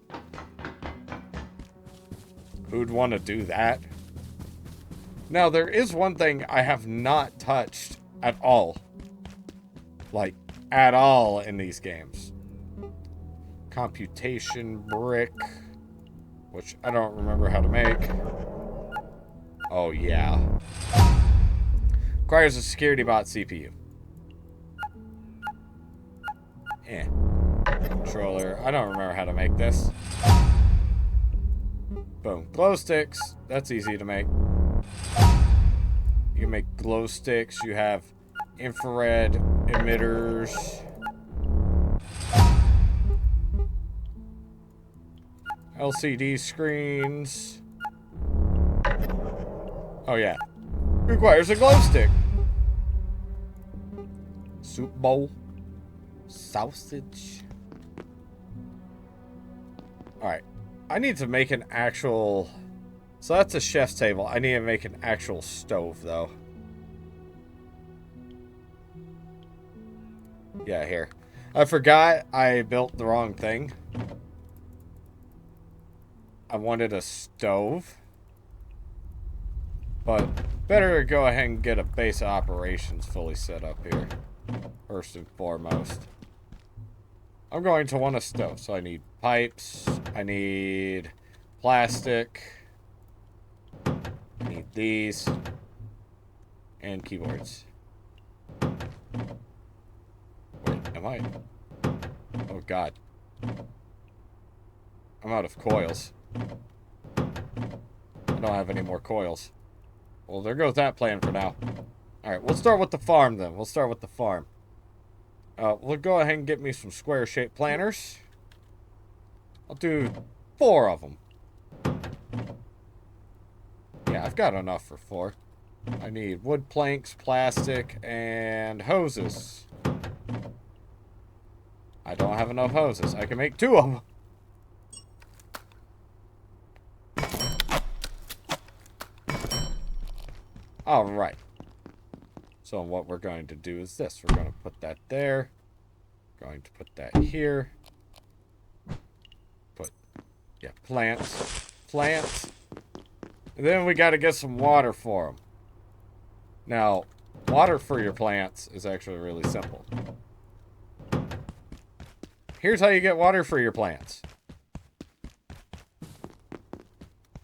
who'd want to do that? Now, there is one thing I have not touched at all. Like, at all in these games. Computation brick, which I don't remember how to make. Oh, yeah. Requires a security bot CPU. Controller. I don't remember how to make this. Boom. Glow sticks. That's easy to make. You can make glow sticks. You have infrared emitters. LCD screens. Oh, yeah. Requires a glow stick. Soup bowl. Sausage. Alright. I need to make an actual... So that's a chef's table. I need to make an actual stove, though. Yeah, here. I forgot I built the wrong thing. I wanted a stove. But better go ahead and get a base of operations fully set up here. First and foremost. I'm going to want a stove, so I need pipes. I need plastic. I need these. And keyboards. Wait, am I? Oh, God. I'm out of coils. I don't have any more coils. Well, there goes that plan for now. Alright, we'll start with the farm then. We'll start with the farm. We'll go ahead and get me some square-shaped planters. I'll do 4 of them. Yeah, I've got enough for 4. I need wood planks, plastic, and hoses. I don't have enough hoses. I can make 2 of them. Alright. So what we're going to do is this. We're going to put that there. Going to put that here. Put, yeah, plants. Plants. And then we got to get some water for them. Now, water for your plants is actually really simple. Here's how you get water for your plants.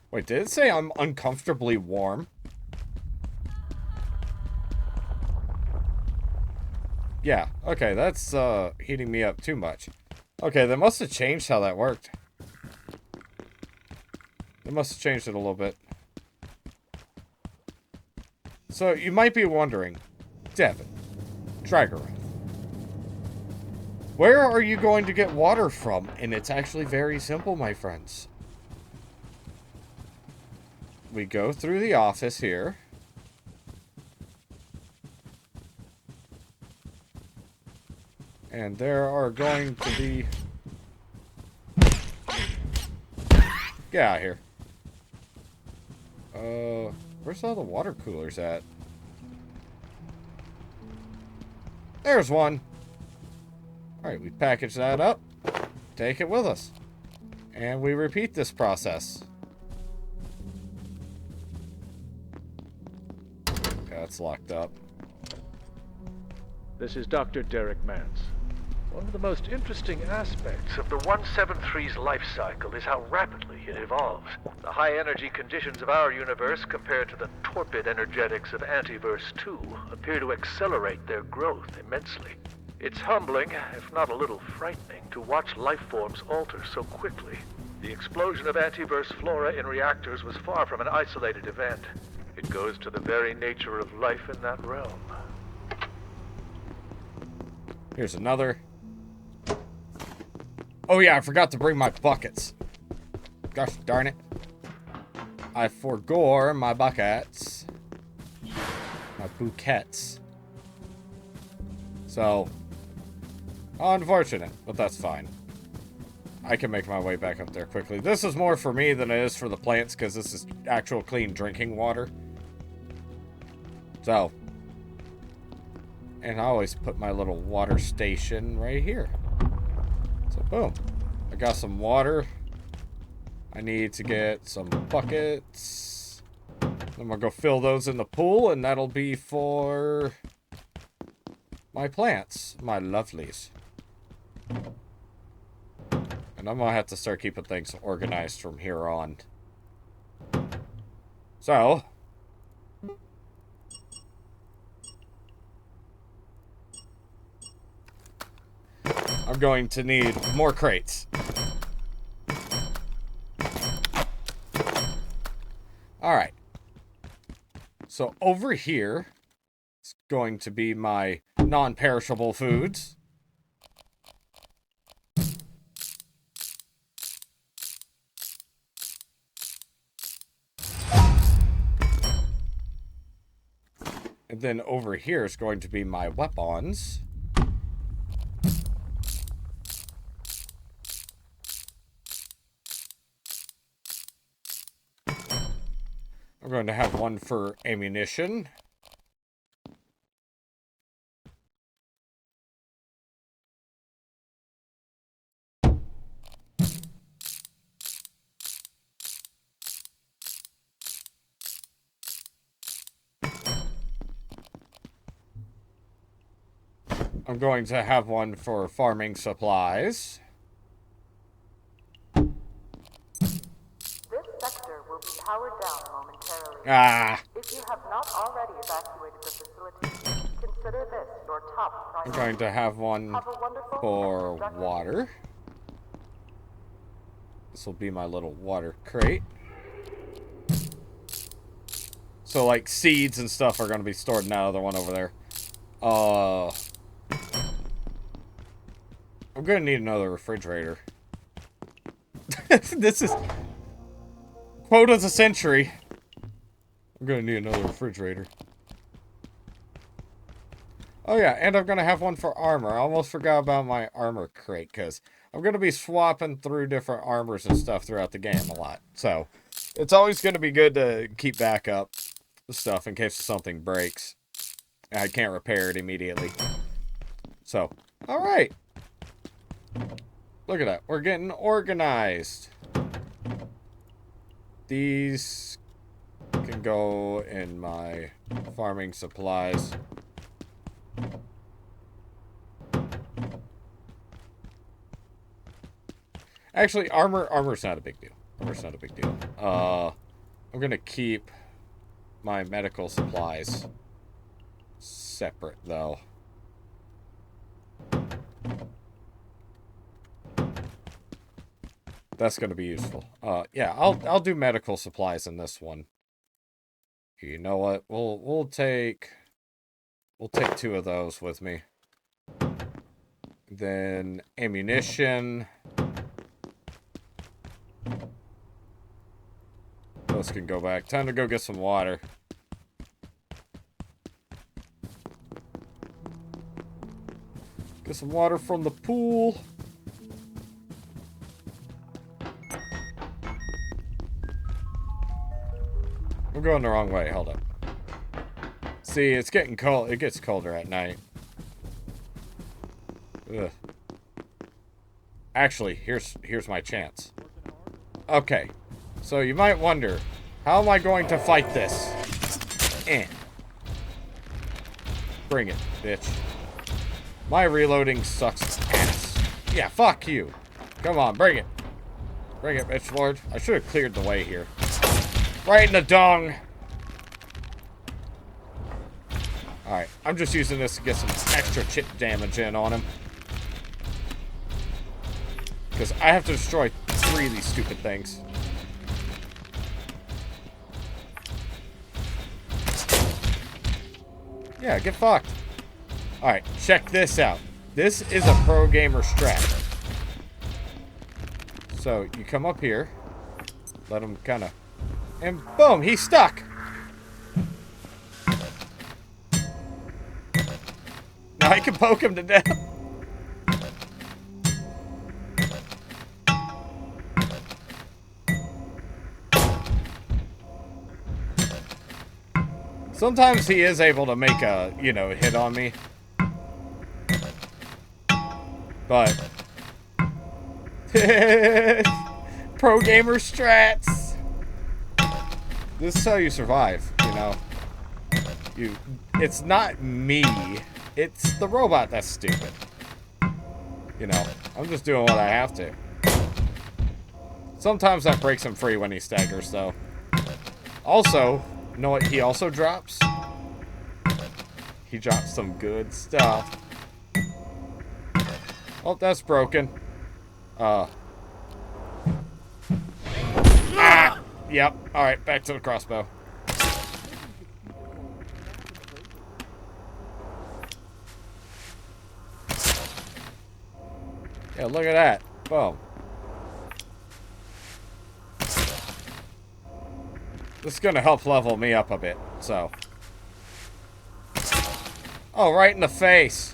Wait, did it say I'm uncomfortably warm? Yeah, okay, that's heating me up too much. Okay, they must have changed how that worked. They must have changed it a little bit. So, you might be wondering, Devin, Dragorath, where are you going to get water from? And it's actually very simple, my friends. We go through the office here. And there are going to be... Get out of here. Where's all the water coolers at? There's one. Alright, we package that up. Take it with us. And we repeat this process. Yeah, it's locked up. This is Dr. Derek Mance. One of the most interesting aspects of the 173's life cycle is how rapidly it evolves. The high-energy conditions of our universe compared to the torpid energetics of Antiverse 2 appear to accelerate their growth immensely. It's humbling, if not a little frightening, to watch life forms alter so quickly. The explosion of Antiverse flora in reactors was far from an isolated event. It goes to the very nature of life in that realm. Here's another. Oh yeah, I forgot to bring my buckets. Gosh darn it. I forgot my buckets. My bouquets. So, unfortunate, but that's fine. I can make my way back up there quickly. This is more for me than it is for the plants, because this is actual clean drinking water. So, and I always put my little water station right here. So, boom. I got some water. I need to get some buckets. I'm gonna go fill those in the pool, and that'll be for my plants, my lovelies. And I'm gonna have to start keeping things organized from here on. So, I'm going to need more crates. Alright. So over here, it's going to be my non-perishable foods. And then over here is going to be my weapons. I'm going to have one for ammunition. I'm going to have one for farming supplies. This sector will be powered down momentarily. Ah! If you have not already evacuated the facility, consider this your top I'm priority. going to have one for water. This will be my little water crate. So, like, seeds and stuff are going to be stored in that other one over there. I'm gonna need another refrigerator. This is... quote of the century. I'm gonna need another refrigerator. Oh yeah, and I'm gonna have one for armor. I almost forgot about my armor crate, because I'm gonna be swapping through different armors and stuff throughout the game a lot. So, it's always gonna be good to keep backup stuff in case something breaks. I can't repair it immediately. So, alright. Look at that. We're getting organized. These can go in my farming supplies. Actually, armor's not a big deal. Armor's not a big deal. I'm gonna keep my medical supplies separate, though. That's gonna be useful. Yeah, I'll do medical supplies in this one. You know what? We'll take 2 of those with me. Then ammunition. Those can go back. Time to go get some water. Get some water from the pool. I'm going the wrong way. Hold up. See, it's getting cold. It gets colder at night. Ugh. Actually, here's my chance. Okay. So you might wonder, how am I going to fight this? Bring it, bitch. My reloading sucks ass. Yeah, fuck you. Come on, bring it. Bring it, bitch lord. I should have cleared the way here. Right in the dung. Alright, I'm just using this to get some extra chip damage in on him. Because I have to destroy 3 of these stupid things. Yeah, get fucked. Alright, check this out. This is a pro gamer strat. So, you come up here. Let him kind of... And boom, he's stuck. Now I can poke him to death. Sometimes he is able to make a, you know, hit on me. But... pro gamer strats! This is how you survive, you know. It's not me. It's the robot that's stupid. You know, I'm just doing what I have to. Sometimes that breaks him free when he staggers, though. Also... You know what he also drops? He drops some good stuff. Oh, that's broken. Ah! Yep. Alright, back to the crossbow. Yeah, look at that. Boom. This is going to help level me up a bit, so. Oh, right in the face.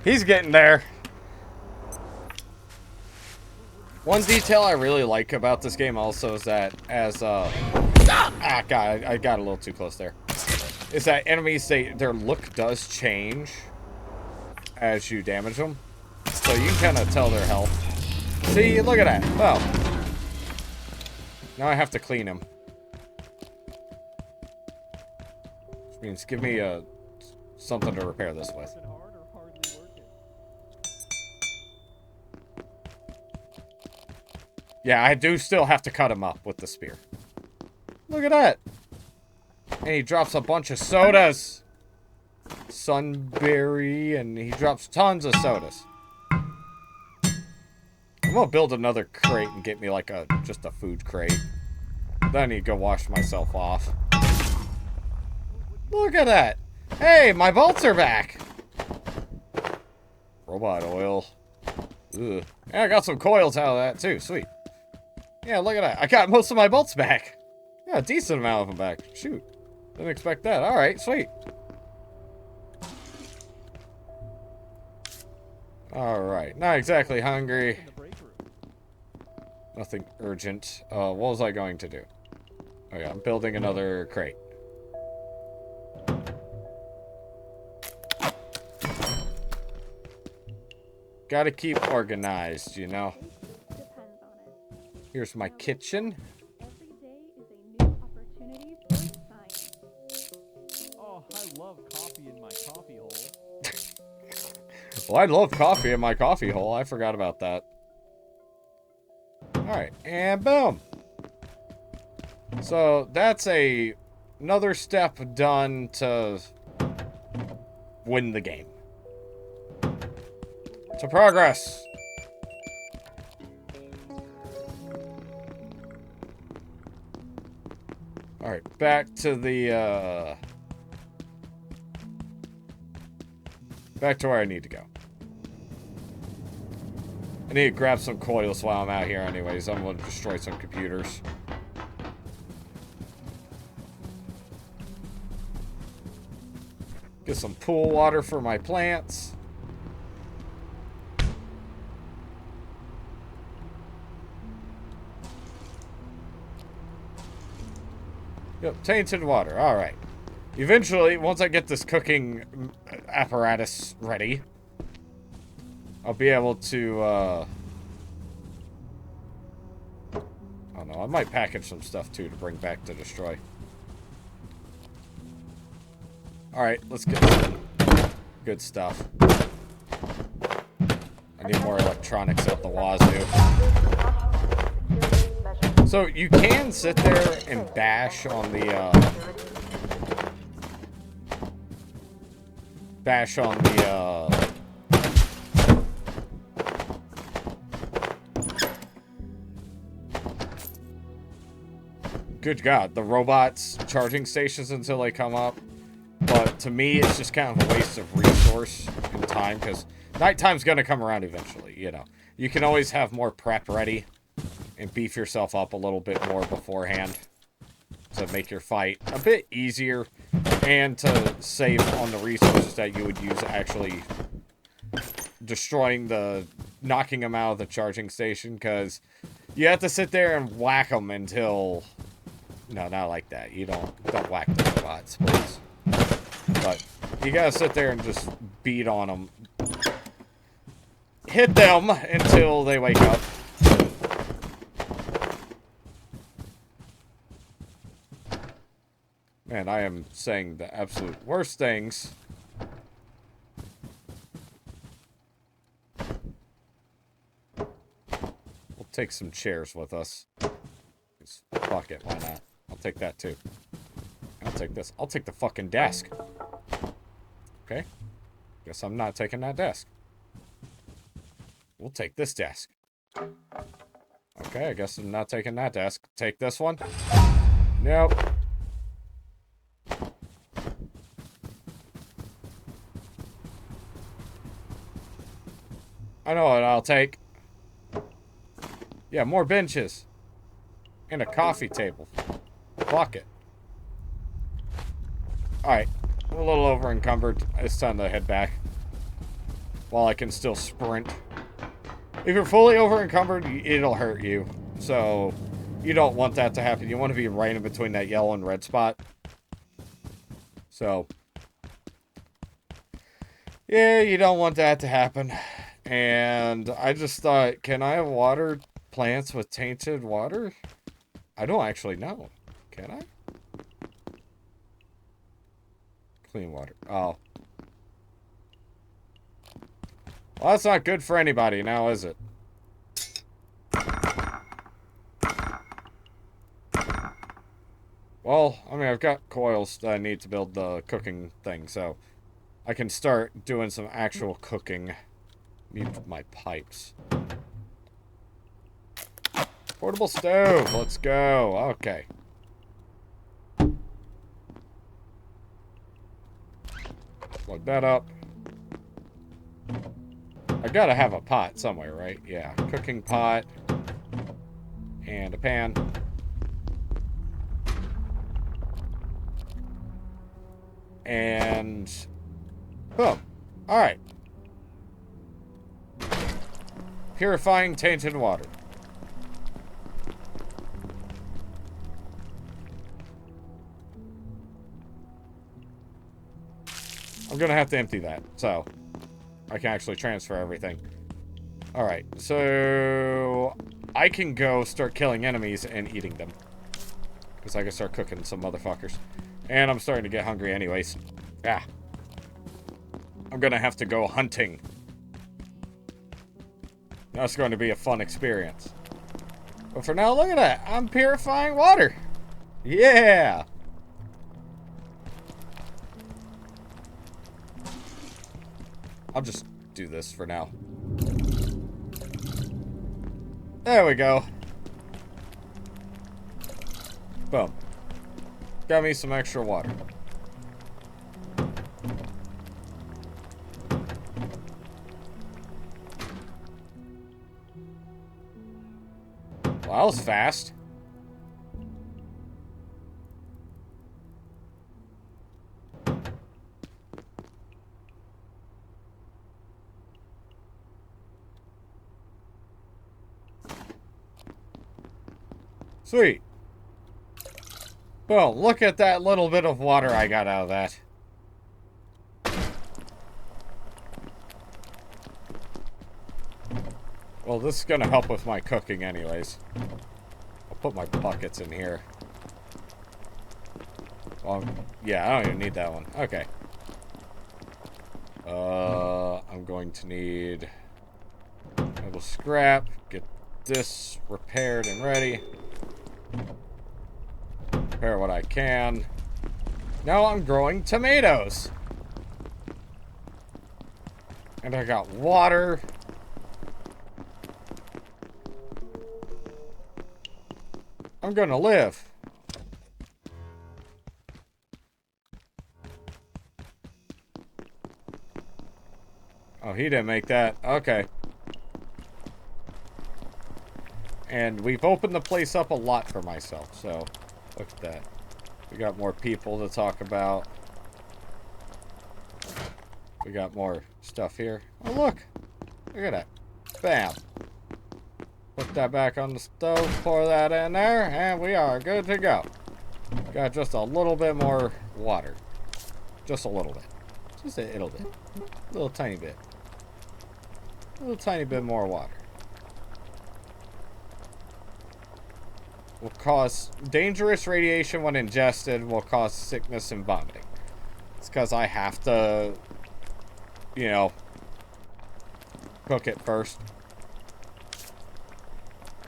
He's getting there. One detail I really like about this game also is that as, God, I got a little too close there. Is that enemies, their look does change as you damage them. So you can kind of tell their health. See, look at that. Well, now I have to clean him. Which means give me something to repair this with. Yeah, I do still have to cut him up with the spear. Look at that. And he drops a bunch of sodas. Sunberry, and he drops tons of sodas. I'm gonna build another crate and get me like just a food crate. Then I need to go wash myself off. Look at that. Hey, my bolts are back! Robot oil. Ugh. Yeah, I got some coils out of that, too. Sweet. Yeah, look at that. I got most of my bolts back. Yeah, a decent amount of them back. Shoot. Didn't expect that. Alright, sweet. Alright. Not exactly hungry. Nothing urgent. What was I going to do? Oh yeah, I'm building another crate. Gotta keep organized, you know. Here's my kitchen. Oh, I love coffee in my coffee hole. Well, I love coffee in my coffee hole. I forgot about that. Alright, and boom. So, that's another step done to win the game. To progress. Alright, back to the, back to where I need to go. I need to grab some coils while I'm out here anyways. I'm gonna destroy some computers. Get some pool water for my plants. Yep, tainted water. Alright. Eventually, once I get this cooking apparatus ready, I'll be able to, I don't know, I might package some stuff, too, to bring back to destroy. Alright, let's get some good stuff. I need more electronics out the wazoo. So, you can sit there and bash on the, good God, the robots charging stations until they come up. But to me, it's just kind of a waste of resource and time, because nighttime's going to come around eventually, you know. You can always have more prep ready and beef yourself up a little bit more beforehand to make your fight a bit easier and to save on the resources that you would use actually knocking them out of the charging station, because you have to sit there and whack them until... No, not like that. You don't whack the robots, please. But you gotta sit there and just beat on them. Hit them until they wake up. Man, I am saying the absolute worst things. We'll take some chairs with us. Just fuck it, why not? I'll take that too. I'll take this. I'll take the fucking desk. Okay. Guess I'm not taking that desk. We'll take this desk. Okay, I guess I'm not taking that desk. Take this one. Nope. I know what I'll take. Yeah, more benches. And a coffee table. Fuck it. Alright. A little over encumbered. It's time to head back. While I can still sprint. If you're fully over encumbered, it'll hurt you. So, you don't want that to happen. You want to be right in between that yellow and red spot. So, yeah, you don't want that to happen. And I just thought, can I water plants with tainted water? I don't actually know. Can I? Clean water. Oh. Well, that's not good for anybody now, is it? Well, I mean, I've got coils that I need to build the cooking thing, so I can start doing some actual cooking. Need my pipes. Portable stove. Let's go. Okay. Plug that up. I gotta have a pot somewhere, right? Yeah, cooking pot. And a pan. And boom. Alright. Purifying tainted water. I'm gonna have to empty that, so I can actually transfer everything. Alright, so I can go start killing enemies and eating them. Because I can start cooking some motherfuckers. And I'm starting to get hungry anyways. Ah. I'm gonna have to go hunting. That's going to be a fun experience. But for now, look at that. I'm purifying water. Yeah! I'll just do this for now. There we go. Boom. Got me some extra water. Well, that was fast. Sweet. Boom, look at that little bit of water I got out of that. Well, this is gonna help with my cooking anyways. I'll put my buckets in here. Well, yeah, I don't even need that one. Okay. I'm going to need a little scrap. Get this repaired and ready. Repair what I can. Now I'm growing tomatoes. And I got water. I'm gonna live. Oh, he didn't make that. Okay. And we've opened the place up a lot for myself, so look at that. We got more people to talk about. We got more stuff here. Oh, look. Look at that. Bam. Put that back on the stove, pour that in there, and we are good to go. Got just a little bit more water. Just a little bit. Just a little bit. A little tiny bit. A little tiny bit more water. Will cause dangerous radiation when ingested, will cause sickness and vomiting. It's because I have to, you know, cook it first.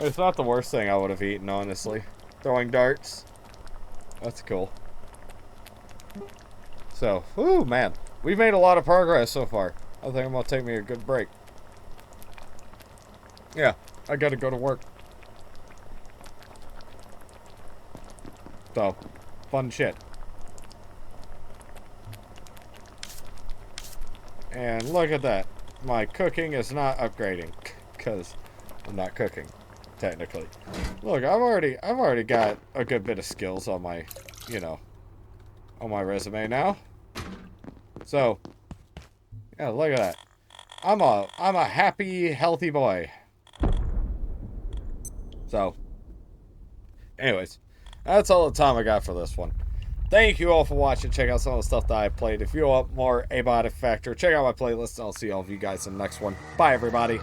It's not the worst thing I would have eaten, honestly. Throwing darts. That's cool. So, whoo, man. We've made a lot of progress so far. I think I'm going to take me a good break. Yeah, I got to go to work. So, fun shit. And look at that. My cooking is not upgrading. Because I'm not cooking. Technically. Look, I've already got a good bit of skills on my, you know, on my resume now. So, yeah, look at that. I'm a happy, healthy boy. So, anyways, that's all the time I got for this one. Thank you all for watching. Check out some of the stuff that I played. If you want more Abiotic Factor, check out my playlist. I'll see all of you guys in the next one. Bye, everybody.